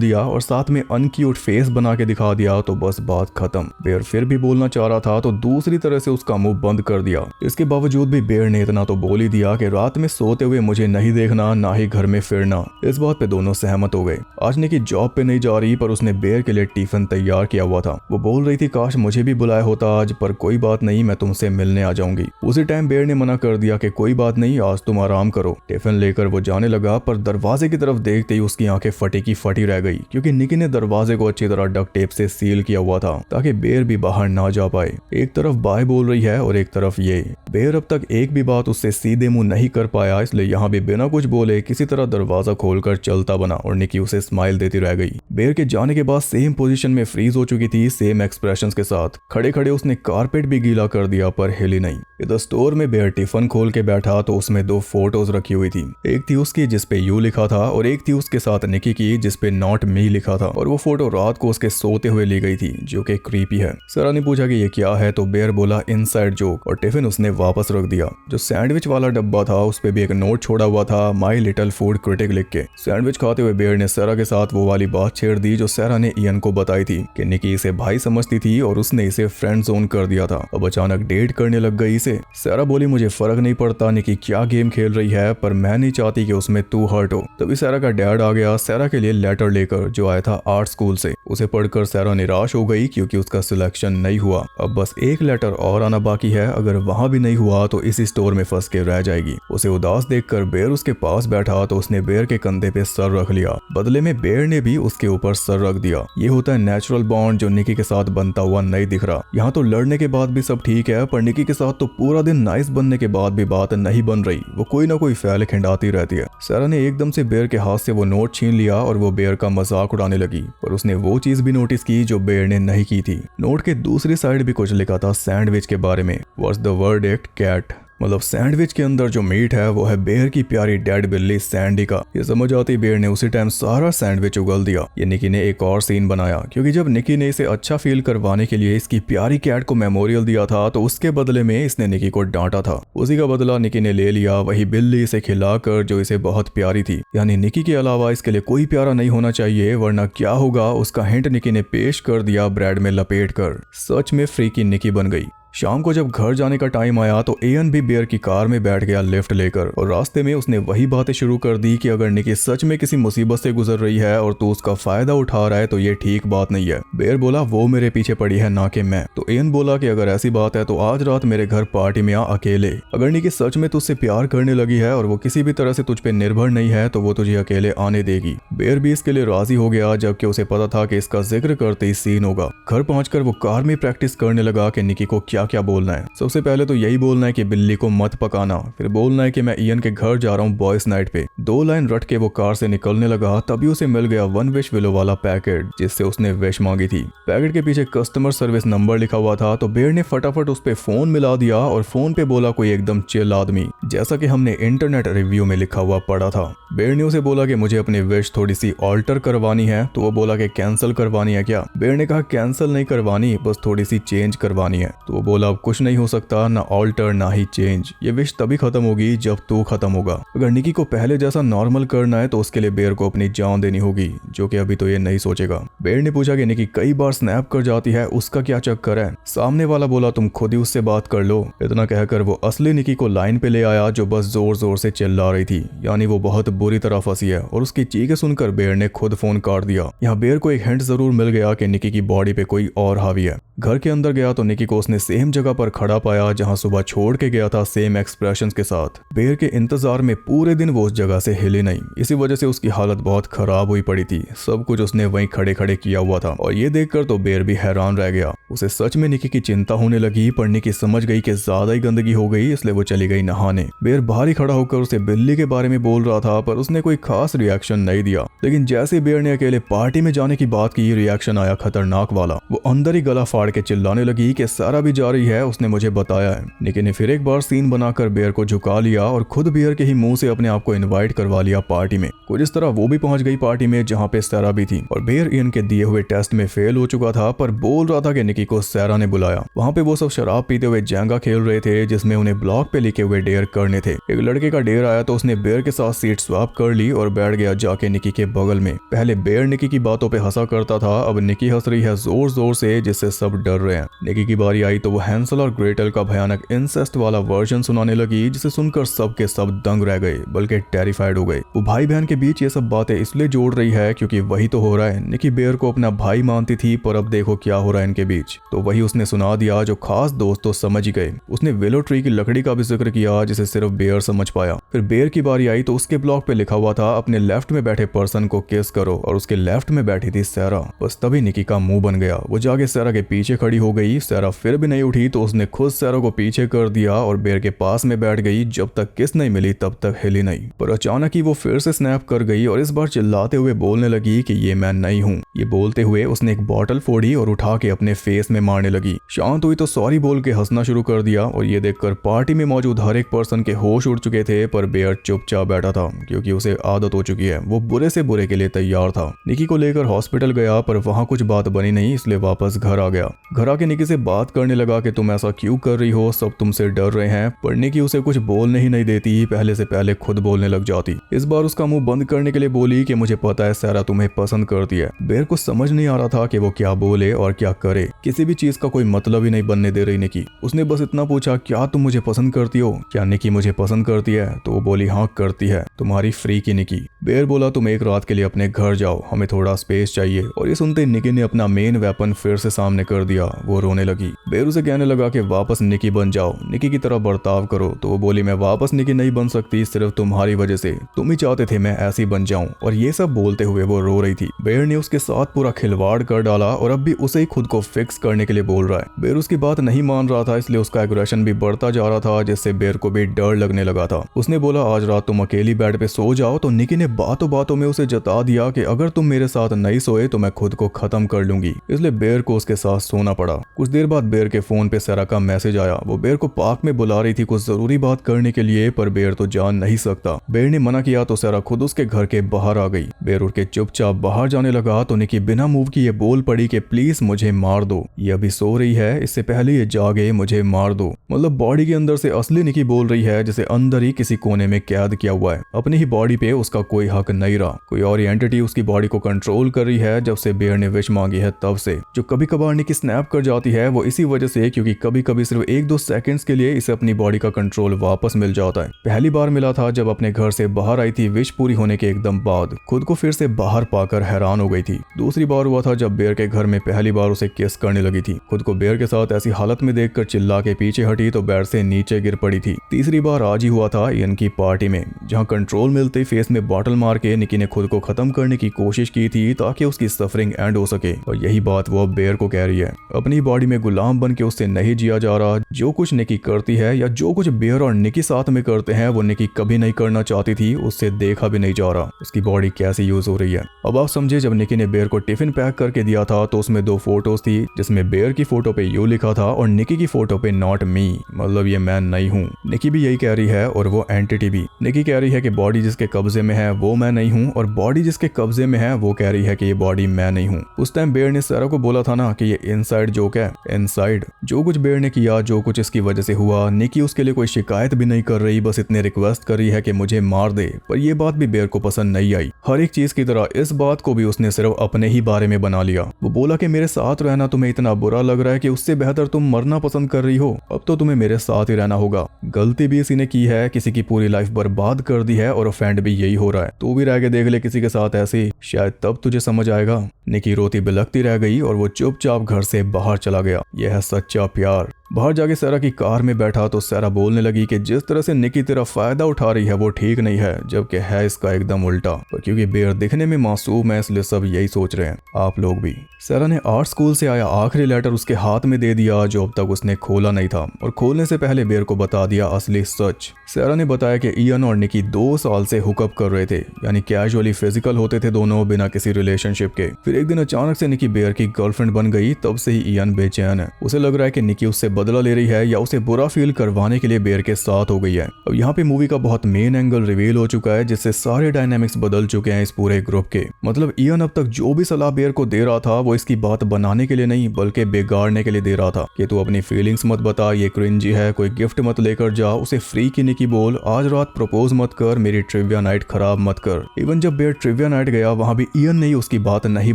दिया और साथ में अनक्यूट फेस बना के दिखा दिया, तो बस बात खत्म। बेर फिर भी बोलना चाह रहा था तो दूसरी तरह से उसका मुंह बंद कर दिया। इसके बावजूद भी बेर ने इतना तो बोल ही दिया कि रात में सोते हुए मुझे नहीं देखना, ना ही घर में फिरना। इस बात पे दोनों सहमत हो गए। आज निकी जॉब पे नहीं जा रही, पर उसने बेर के लिए टिफिन तैयार किया हुआ था। वो बोल रही थी काश मुझे भी बुलाया होता आज, पर कोई बात नहीं, मैं तुमसे मिलने आ जाऊंगी। उसी टाइम बेर ने मना कर दिया कि कोई बात नहीं, आज तुम तुम आराम करो। टिफिन लेकर वो जाने लगा, पर दरवाजे की तरफ देखते ही उसकी आंखें फटी की फटी रह गई, क्योंकि निकी ने दरवाजे को अच्छी तरह डक्ट टेप से सील किया हुआ था ताकि बेर भी बाहर ना जा पाए। एक तरफ बाय बोल रही है और एक तरफ ये। बेर अब तक एक भी बात उससे सीधे मुंह नहीं कर पाया, इसलिए यहाँ भी बिना कुछ बोले किसी तरह दरवाजा खोलकर चलता बना और निकी उसे स्माइल देती रह गई। बेर के जाने के बाद सेम पोजीशन में फ्रीज हो चुकी थी, सेम एक्सप्रेशंस के साथ। खड़े खड़े उसने कारपेट भी गीला कर दिया पर हिली नहीं। इधर स्टोर में बेर टिफिन खोल के बैठा तो उसमें 2 फोटोज रखी हुई थी। एक थी उसकी जिसपे यू लिखा था और एक थी उसके साथ निकी की जिसपे नॉट मी लिखा था, और वो फोटो रात को उसके सोते हुए ली गई थी, जो कि क्रीपी है। सारा ने पूछा कि ये क्या है, तो बेर बोला इनसाइड जोक, और टिफिन उसने वापस रख दिया। जो सैंडविच वाला डब्बा था उस पे भी एक नोट छोड़ा हुआ था, माई लिटिल फूड क्रिटिक लिख के। सैंडविच खाते हुए बेर ने सारा के साथ वो वाली बात छेड़ दी जो सारा ने इयन को बताई थी कि निकी इसे भाई समझती थी और उसने इसे फ्रेंड जोन कर दिया था। अब अचानक डेट करने लग गई इसे। सारा बोली मुझे फर्क नहीं पड़ता निकी क्या गेम खेल रही है, पर मैं नहीं चाहती कि उसमें तू हर्ट हो। तभी सारा का डैड आ गया सारा के लिए लेटर लेकर, जो आया था आर्ट स्कूल से। उसे पढ़कर सारा निराश हो गई क्योंकि उसका सिलेक्शन नहीं हुआ। अब बस एक लेटर और आना बाकी है, अगर वहां भी नहीं हुआ तो इसी स्टोर में फंस के रह जाएगी। उसे उदास देखकर बेर उसके पास बैठा तो उसने बेर के कंधे पे सर रख लिया। बदले में बेर ने भी उसके ऊपर सर रख दिया। ये होता है नेचुरल बॉन्ड जो निकी के साथ बनता हुआ नहीं दिख रहा। यहाँ तो लड़ने के बाद भी सब ठीक है, पर निकी के साथ तो पूरा दिन नाइस बनने के बाद भी बात नहीं बन रही। वो कोई ना कोई फैल खिंडाती रहती है। सारा ने एकदम से बेर के हाथ से वो नोट छीन लिया और वो बेर का मजाक उड़ाने लगी, पर उसने वो चीज भी नोटिस की जो बेर ने नहीं की थी। नोट के दूसरी साइड भी कुछ लिखा था सैंडविच के बारे में। व्हाट्स द वर्डिक्ट कैट, मतलब सैंडविच के अंदर जो मीट है वो है बेर की प्यारी डेड बिल्ली सैंडी का। ये समझ आती बेर ने उसी टाइम सारा सैंडविच उगल दिया। ये निकी ने एक और सीन बनाया, क्योंकि जब निकी ने इसे अच्छा फील करवाने के लिए इसकी प्यारी कैट को मेमोरियल दिया था तो उसके बदले में इसने निकी को डांटा था। उसी का बदला निकी ने ले लिया, वही बिल्ली इसे खिलाकर जो इसे बहुत प्यारी थी। यानी निकी के अलावा इसके लिए कोई प्यारा नहीं होना चाहिए, वरना क्या होगा उसका हिंट निकी ने पेश कर दिया ब्रेड में लपेट कर। सच में फ्रीकी निकी बन गई। शाम को जब घर जाने का टाइम आया तो एयन भी बेर की कार में बैठ गया लिफ्ट लेकर, और रास्ते में उसने वही बातें शुरू कर दी कि अगर निकी सच में किसी मुसीबत से गुजर रही है और तू उसका फायदा उठा रहा है तो ये ठीक बात नहीं है। बेर बोला वो मेरे पीछे पड़ी है ना कि मैं। तो एयन बोला कि अगर ऐसी बात है तो आज रात मेरे घर पार्टी में आ अकेले। अगर निकी सच में तुझसे प्यार करने लगी है और वो किसी भी तरह से तुझ पे निर्भर नहीं है तो वो तुझे अकेले आने देगी। बेर भी इसके लिए राजी हो गया, जबकि उसे पता था कि इसका जिक्र करते ही सीन होगा। घर पहुंचकर वो कार में प्रैक्टिस करने लगा कि निकी को क्या क्या बोलना है। सबसे पहले तो यही बोलना है कि बिल्ली को मत पकाना, फिर बोलना है कि मैं इयन के घर जा रहा हूँ बॉयज नाइट पे। 2 लाइन रट के वो कार से निकलने लगा, तभी उसे मिल गया 1 विश विलो वाला पैकेट जिससे उसने विश मांगी थी। पैकेट के पीछे कस्टमर सर्विस नंबर लिखा हुआ था, तो बेर ने फटाफट उस पे फोन मिला दिया और फोन पे बोला कोई एकदम चिल आदमी, जैसा कि हमने इंटरनेट रिव्यू में लिखा हुआ पढ़ा था। बेर ने उसे बोला कि मुझे अपनी विश थोड़ी सी ऑल्टर करवानी है, तो वो बोला कि कैंसिल करवानी है क्या। बेर ने कहा कैंसिल नहीं करवानी, बस थोड़ी सी चेंज करवानी है। तो वो बोला अब कुछ नहीं हो सकता, ना ऑल्टर ना ही चेंज, ये विश तभी खत्म होगी जब तू खत्म होगा। अगर निकी को पहले जैसा नॉर्मल करना है तो उसके लिए बेर को अपनी जान देनी होगी, जो कि अभी तो ये नहीं सोचेगा। बेर ने पूछा कि निकी कई बार स्नैप कर जाती है, उसका क्या चक्कर है। सामने वाला बोला तुम खुद ही उससे बात कर लो। इतना कहकर वो असली निकी को लाइन पे ले आया जो बस जोर जोर से चिल्ला रही थी, यानी वो बहुत बुरी तरह फंसी है, और उसकी चीखें सुनकर बेर ने खुद फोन काट दिया। यहाँ बेर को एक हिंट जरूर मिल गया कि निकी की बॉडी पे कोई और हावी है। घर के अंदर गया तो निकी को उसने सेम जगह पर खड़ा पाया जहां सुबह छोड़ के गया था, सेम एक्सप्रेशंस के साथ। बेर के इंतजार में पूरे दिन वो उस जगह से हिली नहीं, इसी वजह से उसकी हालत बहुत खराब हुई पड़ी थी। सब कुछ उसने वहीं खड़े खड़े किया हुआ था, और ये देखकर तो बेर भी हैरान रह गया। उसे सच में निकी की चिंता होने लगी, पर निकी समझ गई कि ज्यादा ही गंदगी हो गई, इसलिए वो चली गई नहाने। बेर बाहर ही खड़ा होकर उसे बिल्ली के बारे में बोल रहा था, पर उसने कोई खास रिएक्शन नहीं दिया। लेकिन जैसे बेर ने अकेले पार्टी में जाने की बात की, रिएक्शन आया खतरनाक वाला। वो अंदर ही गला फाड़ के चिल्लाने लगी कि सारा भी जा रही है, उसने मुझे बताया है। निकी ने फिर एक बार सीन बनाकर बेर को झुका लिया और खुद बेर के ही मुंह से अपने आप को इनवाइट करवा लिया पार्टी में। कुछ इस तरह वो भी पहुंच गई पार्टी में जहां पे सारा भी थी, और बेर इयन के दिए हुए टेस्ट में फेल हो चुका था, पर बोल रहा था कि निकी को सारा ने बुलाया। वहां पे वो सब शराब पीते हुए जेंगा खेल रहे थे, जिसमें उन्हें ब्लॉक पे लिखे हुए डेयर करने थे। एक लड़के का डेयर आया तो उसने बेर के साथ सीट स्वैप कर ली और बैठ गया जाके निकी के बगल में। पहले बेर निकी की बातों पे हंसा करता था, अब निकी हंस रही है जोर जोर से, जिससे सब सब डर रहे हैं। निकी की बारी आई तो वो हैंसल और ग्रेटल का भयानक इंसेस्ट वाला वर्जन सुनाने लगी, जिसे सुनकर सब के सब दंग रह गए, बल्कि टेरिफाइड हो गए। वो भाई बहन के बीच ये सब बातें इसलिए जोड़ रही है क्योंकि वही तो हो रहा है। निकी बेयर को अपना भाई मानती थी, पर अब देखो क्या हो रहा है इनके बीच। तो वही उसने सुना दिया जो खास दोस्त तो समझ ही गए। उसने विलो ट्री की लकड़ी का भी जिक्र किया, जिसे सिर्फ बेयर समझ पाया। फिर बेयर की बारी आई तो उसके ब्लॉक पे लिखा हुआ था अपने लेफ्ट में बैठे पर्सन को किस करो, और उसके लेफ्ट में बैठी थी सैरा। बस तभी निकी का मुंह बन गया। वो जाके सैरा के पीछे खड़ी हो गई। सैरा फिर भी नहीं उठी तो उसने खुद सैरा को पीछे कर दिया और बेयर के पास में बैठ गई। जब तक किस नहीं मिली तब तक हिली नहीं। पर अचानक ही वो फिर से स्नैप कर गई और इस बार चिल्लाते हुए बोलने लगी कि ये मैं नहीं हूँ। ये बोलते हुए उसने एक बॉटल फोड़ी और उठा के अपने फेस में मारने लगी। शांत हुई तो सॉरी बोल के हंसना शुरू कर दिया और ये देखकर पार्टी में मौजूद हर एक पर्सन के होश उड़ चुके थे। पर बेयर चुपचाप बैठा था क्योंकि उसे आदत हो चुकी है। वो बुरे से बुरे के लिए तैयार था। निकी को लेकर हॉस्पिटल गया पर वहां कुछ बात बनी नहीं, इसलिए वापस घर आ गया। घर आके निकी से बात करने लगा कि तुम ऐसा क्यों कर रही हो, सब तुमसे डर रहे हैं। पर निकी उसे कुछ बोलने ही नहीं देती, पहले से पहले खुद बोलने लग जाती। इस बार उसका मुंह बंद करने के लिए बोली कि मुझे पता है सैरा तुम्हें पसंद करती है। बेयर को समझ नहीं आ रहा था कि वो क्या बोले और क्या करे। किसी भी चीज का कोई मतलब ही नहीं बनने दे रही निकी। उसने बस इतना पूछा, क्या तुम मुझे पसंद करती हो? क्या निकी मुझे पसंद करती है? तो वो बोली, हाँ करती है, तुम्हारी फ्री की निकी। बेयर बोला, तुम एक रात के लिए अपने घर जाओ, हमें थोड़ा स्पेस चाहिए। और ये सुनते निकी ने अपना मेन वेपन फिर से सामने कर दिया। वो रोने लगी। बेयर उसे कहने लगा कि वापस निकी बन जाओ, निकी की तरह बर्ताव करो। तो वो बोली, मैं वापस निकी नहीं बन सकती, सिर्फ तुम्हारी वजह से। तुम ही चाहते थे मैं ऐसी बन जाऊं। और ये सब बोलते हुए वो रो रही थी। बेयर ने उसके साथ पूरा खिलवाड़ कर डाला और अब भी उसे ही खुद को फिक्स करने के लिए बोल रहा है। बेयर उसकी बात नहीं मान रहा था, इसलिए उसका एग्रेशन भी बढ़ता जा रहा था, जिससे बेयर को भी डर लगने लगा था। उसने बोला, आज रात तुम अकेली बेड पे सो जाओ। तो निकी ने बातों बातों में उसे जता दिया कि अगर तुम मेरे साथ नहीं सोए तो मैं खुद को खत्म कर लूंगी। इसलिए बेयर को उसके साथ सोना पड़ा। कुछ देर बाद बेयर के फोन पे सैरा का मैसेज आया। वो बेयर को पार्क में बुला रही थी कुछ जरूरी बात करने के लिए, पर बेयर तो जान नहीं सकता। बेयर ने मना किया तो सैरा खुद उसके घर के बाहर आ गई। बेयर उठ के चुपचाप बाहर जाने लगा तो निकी बिना मूव किए बोल पड़ी कि प्लीज मुझे मार दो, ये अभी सो रही है, इससे पहले ये जागे, मुझे मार दो। मतलब बॉडी के अंदर से असली निकी बोल रही है, जिसे अंदर ही किसी कोने में कैद किया हुआ है। अपनी ही बॉडी पे उसका कोई हक नहीं रहा। कोई और एंटिटी उसकी बॉडी को कंट्रोल कर रही है जब से बेयर ने विश मांगी है तब से। जो कभी कभार निकी स्नैप कर जाती है वो इसी वजह से, क्योंकि कभी कभी सिर्फ 1-2 सेकंड्स के लिए इसे अपनी बॉडी का कंट्रोल वापस मिल जाता है। पहली बार मिला था जब अपने घर से बाहर आई थी विश पूरी होने के एकदम बाद। खुद को फिर से बाहर पाकर हैरान हो गई थी। दूसरी बार हुआ था जब बेयर के घर में पहली बार उसे किस करने लगी थी। खुद को बेयर के साथ ऐसी हालत में देखकर चिल्ला के पीछे हटी तो बेड से नीचे गिर पड़ी थी। तीसरी बार आज ही हुआ था इयन की पार्टी में, जहां कंट्रोल मिलते ही फेस में बॉटल मार के निकी ने खुद को खत्म करने की कोशिश की थी ताकि उसकी सफरिंग एंड हो सके। और यही बात वो अब बेयर को कह रही है। अपनी बॉडी में गुलाम बन के उससे नहीं जिया जा रहा। जो कुछ निकी करती है या जो कुछ बेयर और निकी साथ में करते हैं वो निकी कभी नहीं करना चाहती थी, उससे देखा भी नहीं जा रहा। उसकी बॉडी कैसे यूज हो रही है। अब आप समझे, जब निकी ने बेयर को टिफिन पैक करके दिया था तो उसमें 2 फोटोज थी, जिसमें बेयर की फोटो पे यू लिखा था और निकी की फोटो पे नॉट मी, मतलब ये मैं नहीं हूँ। निकी भी यही कह रही है और वो एंटिटी भी। निकी कह रही है कि बॉडी जिसके कब्जे में है वो मैं नहीं हूँ, और बॉडी जिसके कब्जे में है वो कह रही है कि ये बॉडी मैं नहीं हूँ। उस टाइम बेयर ने सैरा को बोला था ना कि ये इनसाइड जोक है। इनसाइड जो कुछ बेयर ने किया, जो कुछ इसकी वजह से हुआ, निकी उसके लिए कोई शिकायत भी नहीं कर रही, बस इतने रिक्वेस्ट कर रही है कि मुझे मार दे। पर यह बात भी बेयर को पसंद नहीं आई। हर एक चीज की तरह इस बात को भी उसने सिर्फ अपने ही बारे में बना लिया। वो बोला कि मेरे साथ रहना तुम्हें इतना बुरा लग रहा है कि उससे बेहतर तुम मरना पसंद कर रही हो, अब तो तुम्हें मेरे साथ ही रहना होगा। गलती भी इसी ने की है, किसी की पूरी लाइफ बर्बाद कर दी है और ऑफेंड भी यही हो रहा है। तू भी रह के देख ले किसी के साथ ऐसे, शायद तब तुझे समझ आएगा। निकी रोती बिलखती रह गई और वो चुपचाप घर से बाहर चला गया। यह है सच्चा प्यार। बाहर जाके सैरा की कार में बैठा तो सैरा बोलने लगी कि जिस तरह से निकी तेरा फायदा उठा रही है वो ठीक नहीं है, जबकि है इसका एकदम उल्टा। पर क्योंकि बेयर दिखने में मासूम है इसलिए सब यही सोच रहे हैं, आप लोग भी। सैरा ने आर्ट स्कूल से आया आखिरी लेटर उसके हाथ में दे दिया जो अब तक उसने खोला नहीं था, और खोलने से पहले बेयर को बता दिया असली सच। सैरा ने बताया कि इयन और निकी 2 साल से हुकअप कर रहे थे, यानी कैजुअली फिजिकल होते थे दोनों बिना किसी रिलेशनशिप के। फिर एक दिन अचानक से निकी बेयर की गर्लफ्रेंड बन गई, तब से ही इयन बेचैन है। उसे लग रहा है कि निकी उससे बदला ले रही है या उसे बुरा फील करवाने के लिए बेयर के साथ हो गई है। अब यहाँ पे मूवी का बहुत मेन एंगल रिवील हो चुका है, जिससे सारे डायनामिक्स बदल चुके हैं इस पूरे ग्रुप के। मतलब इयन अब तक जो भी सलाह बेयर को दे रहा था वो इसकी बात बनाने के लिए नहीं बल्कि बिगाड़ने के लिए दे रहा था कि तू अपनी फीलिंग्स मत बता, ये क्रिंजी है, कोई गिफ्ट मत लेकर जा, उसे फ्री की निकी बोल, आज रात प्रपोज मत कर, मेरी ट्रिविया नाइट खराब मत कर। इवन जब बेयर ट्रिविया नाइट गया वहां भी इयन ने उसकी बात नहीं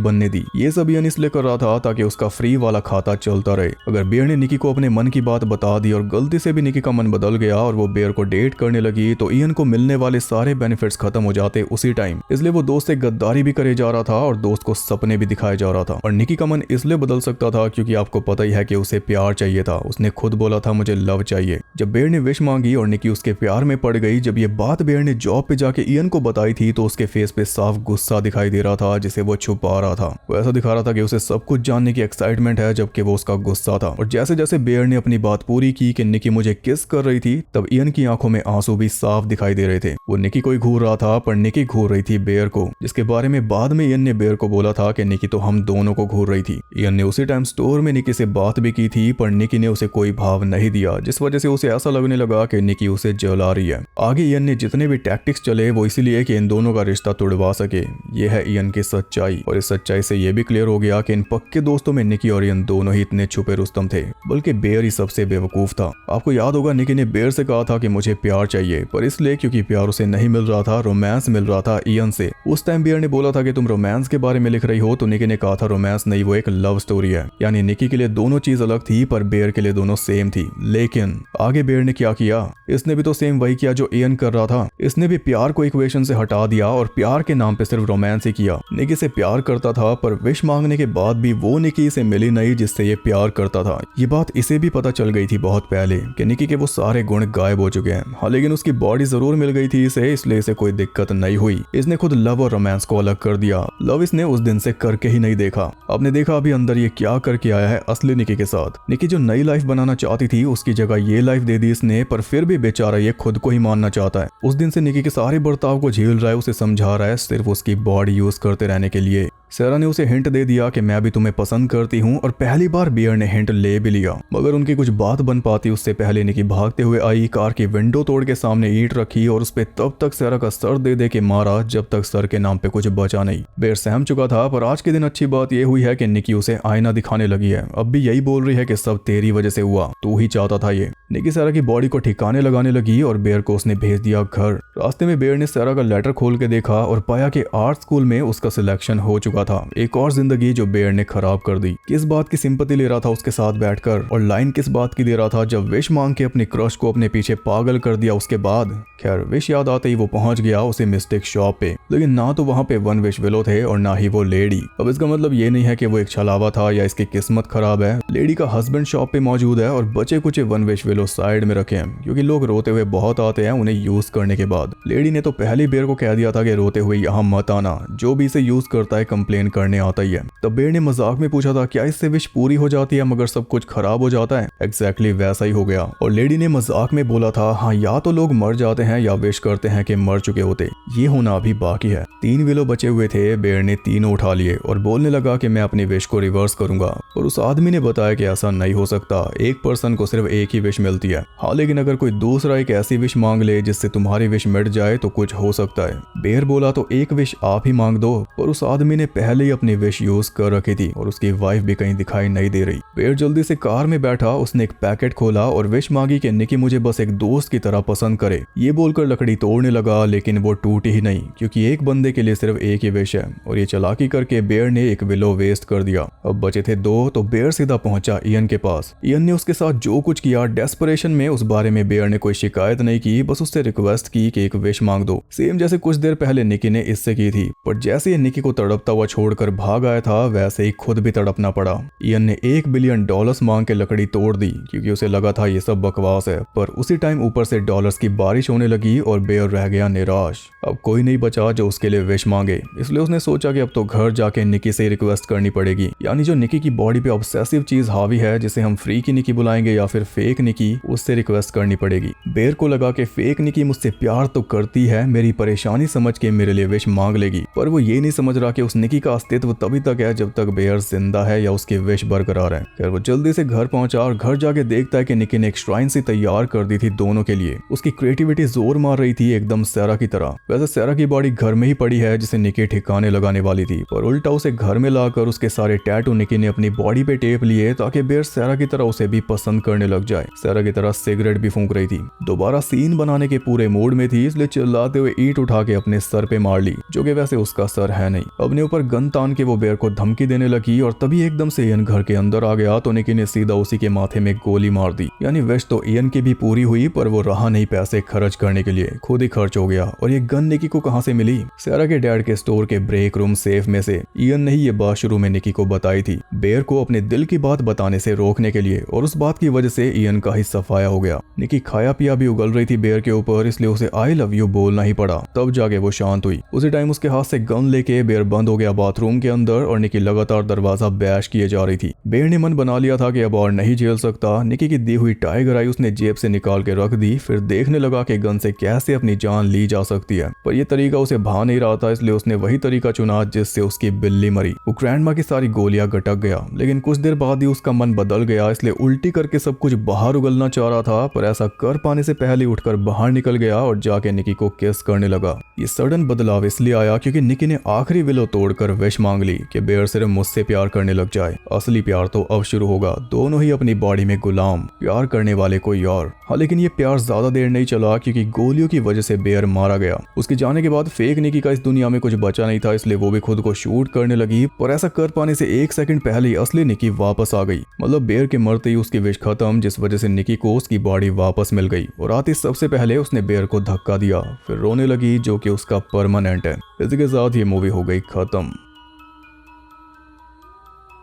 बनने दी। ये सब इयन इसलिए कर रहा था ताकि उसका फ्री वाला खाता चलता रहे। अगर बेयर ने निकी को अपने मन की बात बता दी और गलती से भी निकी का मन बदल गया और वो बेयर को डेट करने लगी तो इयन को मिलने वाले सारे बेनिफिट्स खत्म हो जाते उसी टाइम। इसलिए वो दोस्त से गद्दारी भी करे जा रहा था और दोस्त को सपने भी दिखाए जा रहा था। और निकी का मन इसलिए बदल सकता था क्योंकि आपको पता ही है कि उसे प्यार चाहिए था। उसने खुद बोला था मुझे लव चाहिए। जब बेयर ने विश मांगी और निकी उसके प्यार में पड़ गई, जब ये बात बेयर ने जॉब पे जाके इयन को बताई थी तो उसके फेस पे साफ गुस्सा दिखाई दे रहा था जिसे वो छुपा रहा था। वो ऐसा दिखा रहा था कि उसे सब कुछ जानने की एक्साइटमेंट है जबकि वो उसका गुस्सा था। और जैसे जैसे बेयर ने अपनी बात पूरी की कि निकी मुझे किस कर रही थी, तब इयन की आंखों में आंसू भी साफ दिखाई दे रहे थे। वो निकी को ही घूर रहा था पर निकी घूर रही थी बेयर को, जिसके बारे में बाद में इयन ने बेयर को बोला था कि निकी तो हम दोनों को घूर रही थी। इयन ने उसी टाइम स्टोर में निकी से बात भी की थी पर निकी ने उसे कोई भाव नहीं दिया, जिस वजह से उसे ऐसा लगने लगा कि निकी उसे जला रही है। आगे इयन ने जितने भी टैक्टिक्स चले वो इसीलिए कि इन दोनों का रिश्ता तोड़वा सके। ये है इयन की सच्चाई। और इस सच्चाई से ये भी क्लियर हो गया कि इन पक्के दोस्तों में निकी और इयन दोनों ही इतने छुपे रुस्तम थे, बल्कि बेयर ही सबसे बेवकूफ था। आपको याद होगा निकी ने बेयर से कहा था कि मुझे प्यार चाहिए, पर इसलिए क्योंकि प्यार उसे नहीं मिल रहा था, रोमांस मिल रहा था इयन से। उस टाइम बेयर ने बोला था कि तुम रोमांस के बारे में लिख रही हो, तो निकी ने कहा था रोमांस नहीं, वो एक लव स्टोरी है। यानी निकी के लिए दोनों चीज अलग थी पर बेयर के लिए दोनों सेम थी। लेकिन आगे बेयर ने क्या किया, इसने भी तो सेम वही किया जो इयन कर रहा था। इसने भी प्यार को इक्वेशन से हटा दिया और प्यार के नाम पे सिर्फ रोमांस ही किया। निकी से प्यार करता था पर विश मांगने के बाद भी वो निकी से मिली नहीं जिससे ये प्यार करता था। ये बात इसे भी पता चल गई थी बहुत पहले कि निकी के वो सारे गुण गायब हो चुके हैं। हाँ, लेकिन उसकी बॉडी जरूर मिल गई थी इसे, इसलिए इसे कोई दिक्कत नहीं हुई। इसने खुद लव और रोमांस को अलग कर दिया। लव इसने उस दिन से करके ही नहीं देखा। आपने देखा अभी अंदर ये क्या करके आया है असली निकी के साथ। निकी जो नई लाइफ बनाना चाहती थी उसकी जगह ये लाइफ दे दी इसने, पर फिर भी बेचारा ये खुद को ही मानना चाहता है। उस दिन से निकी के सारे बर्ताव को झेल रहा है, उसे समझा रहा है सिर्फ उसकी बॉडी यूज करते रहने के लिए। सेरा ने उसे हिंट दे दिया कि मैं भी तुम्हें पसंद करती हूँ और पहली बार बियर ने हिंट ले भी लिया, मगर उनकी कुछ बात बन पाती उससे पहले निकी भागते हुए आई, कार की विंडो तोड़ के सामने ईंट रखी और उस पे तब तक सेरा का सर दे दे के मारा जब तक सर के नाम पे कुछ बचा नहीं। बेयर सहम चुका था, पर आज के दिन अच्छी बात यह हुई है कि निकी उसे आईना दिखाने लगी है। अब भी यही बोल रही है कि सब तेरी वजह से हुआ, तू ही चाहता था ये। निकी सेरा की बॉडी को ठिकाने लगाने लगी और बेयर को उसने भेज दिया घर। रास्ते में बेयर ने सेरा का लेटर खोल के देखा और पाया कि आर्ट स्कूल में उसका सिलेक्शन हो चुका था। एक और जिंदगी जो बेयर ने खराब कर दी। किस बात की सिंपैथी ले रहा था उसके साथ बैठकर, और लाइन किस बात की दे रहा था जब विश मांग के अपनी क्रश को अपने पीछे पागल कर दिया उसके बाद। खैर, विश याद आते ही वो पहुंच गया उसे मिस्टेक शॉप पे, लेकिन ना तो वहां पे वन विश विलो थे और ना ही वो लेडी। अब इसका मतलब ये नहीं है कि वो एक छलावा था या इसकी किस्मत खराब है। लेडी का हस्बैंड शॉप पे मौजूद है और बचे कुछ वन विश विलो साइड में रखे हैं, क्योंकि लोग रोते हुए बहुत आते हैं उन्हें यूज करने के बाद। लेडी ने तो पहले बेयर को कह दिया था कि रोते हुए यहाँ मत आना, जो भी इसे यूज करता है कंप्लेन करने आता ही है। तब बेयर ने मजाक में पूछा था क्या इससे विश पूरी हो जाती है मगर सब कुछ खराब हो जाता है। एग्जैक्टली वैसा ही हो गया। और लेडी ने मजाक में बोला था हाँ, या तो लोग मर जाते हैं या विश करते हैं कि मर चुके होते, ये होना अभी बाकी है। 3 विलो बचे हुए थे, बेयर ने तीनों उठा लिए और बोलने लगा कि मैं अपनी विश को रिवर्स करूंगा। और उस आदमी ने बताया कि ऐसा नहीं हो सकता, एक पर्सन को सिर्फ एक ही विश मिलती है। हाँ, लेकिन अगर कोई दूसरा एक ऐसी विश मांग ले जिससे तुम्हारी विश मिट जाए तो कुछ हो सकता है। बेयर बोला तो एक विश आप ही मांग दो, पर उस आदमी ने पहले ही अपनी विश यूज कर रखी थी और उसकी वाइफ भी कहीं दिखाई नहीं दे रही। बेयर जल्दी से कार में बैठा, उसने एक पैकेट खोला और विश मांगी कि निकी मुझे बस एक दोस्त की तरह पसंद करे। ये बोलकर लकड़ी तोड़ने लगा, लेकिन वो टूटी ही नहीं, क्योंकि एक बंदे के लिए सिर्फ एक ही विश है। और ये चालाकी करके बेयर ने एक विलो वेस्ट कर दिया। अब बचे थे 2, तो बेयर सीधा पहुंचा इयन के पास। इयन ने उसके साथ जो कुछ किया, डेस्परेशन में उस बारे में बेयर ने कोई शिकायत नहीं की, बस उससे रिक्वेस्ट की कि एक विश मांग दो, सेम जैसे कुछ देर पहले निकी ने इससे की थी। पर जैसे ये निकी को तड़पता हुआ छोड़कर भाग आया था, वैसे ही खुद भी तड़पना पड़ा। इयन ने $1 बिलियन मांग के लकड़ी तोड़ दी, क्योंकि उसे लगा था ये सब बकवास है। पर उसी टाइम ऊपर से डॉलर्स की बारिश होने लगी और बेयर रह गया निराश। अब कोई नहीं बचा जो उसके लिए विश मांगे, इसलिए उसने सोचा कि अब तो घर जाके निकी से रिक्वेस्ट करनी पड़ेगी। यानी जो निकी की बॉडी पे ऑब्सेसिव चीज हावी है, जिसे हम फ्री की निकी बुलाएंगे या फिर फेक निकी, उससे रिक्वेस्ट करनी पड़ेगी। बेयर को लगा कि फेक निकी मुझसे प्यार तो करती है, मेरी परेशानी समझ के मेरे लिए विश मांग लेगी, पर वो ये नहीं समझ रहा कि उस निकी निकी का अस्तित्व तभी तक है जब तक बेयर जिंदा है या उसकी विश बरकरार है। फिर वो जल्दी से घर पहुंचा और घर जाके देखता है कि निकी ने एक श्राइन सी तैयार कर दी थी दोनों के लिए। उसकी क्रिएटिविटी जोर मार रही थी एकदम सैरा की तरह। वैसे सैरा की बॉडी घर में ही पड़ी है जिसे निकी ठिकाने लगाने वाली थी, पर उल्टा उसे घर में लाकर उसके सारे टैटू निकी ने अपनी बॉडी पे टेप लिए ताकि बेयर सैरा की तरह उसे भी पसंद करने लग जाए। सैरा की तरह सिगरेट भी फूंक रही थी। दोबारा सीन बनाने के पूरे मूड में थी, इसलिए चिल्लाते हुए ईंट उठा के अपने सर पे मार ली, जो कि वैसे उसका सर है नहीं। अपने ऊपर गन तान के वो बेयर को धमकी देने लगी और तभी एकदम से इयन घर के अंदर आ गया तो निकी ने सीधा उसी के माथे में गोली मार दी। यानी विश तो इयन की भी पूरी हुई, पर वो रहा नहीं पैसे खर्च करने के लिए, खुद ही खर्च हो गया। और ये गन निकी को कहां से मिली? सैरा के डैड के स्टोर के ब्रेक रूम सेफ में से। इयन ने ही ये बात शुरू में निकी को बताई थी, बेयर को अपने दिल की बात बताने से रोकने के लिए, और उस बात की वजह से इयन का ही सफाया हो गया। निकी खाया पिया भी उगल रही थी बेयर के ऊपर, इसलिए उसे आई लव यू बोलना ही पड़ा, तब जाके वो शांत हुई। उसी टाइम उसके हाथ से गन लेके बेयर बंद हो गया बाथरूम के अंदर और निकी लगातार दरवाजा बैश किए जा रही थी। बेयर ने मन बना लिया था कि अब और नहीं झेल सकता। निकी की दी हुई टाइगर आई उसने जेब से निकाल के रख दी, फिर देखने लगा कि गन से कैसे अपनी जान ली जा सकती है, पर यह तरीका उसे भा नहीं रहा था, इसलिए उसने वही तरीका चुना जिससे उसकी बिल्ली मरी। वो ग्रैंडमा की सारी गोलियां गटक गया, लेकिन कुछ देर बाद ही उसका मन बदल गया, इसलिए उल्टी करके सब कुछ बाहर उगलना चाह रहा था, पर ऐसा कर पाने से पहले उठकर बाहर निकल गया और जाके निकी को किस करने लगा। ये सडन बदलाव इसलिए आया क्योंकि निकी ने आखिरी विलो तोड़कर विश मांग ली कि बेयर सिर्फ मुझसे प्यार करने लग जाए। असली प्यार तो अब शुरू होगा, दोनों ही अपनी बॉडी में गुलाम, प्यार करने वाले कोई और। हाँ, लेकिन ये प्यार ज्यादा देर नहीं चला क्योंकि गोलियों की वजह से बेयर मारा गया। उसके जाने के बाद फेक निकी का इस दुनिया में कुछ बचा नहीं था, इसलिए वो भी खुद को शूट करने लगी, और ऐसा कर पाने से 1 सेकंड पहले ही असली निकी वापस आ गई। मतलब बेयर के मरते ही उसकी विश खत्म, जिस वजह से निकी को उसकी बॉडी वापस मिल गई। और आते सबसे पहले उसने बेयर को धक्का दिया, फिर रोने लगी, जो कि उसका परमानेंट है। इसी के साथ ये मूवी हो गई खत्म।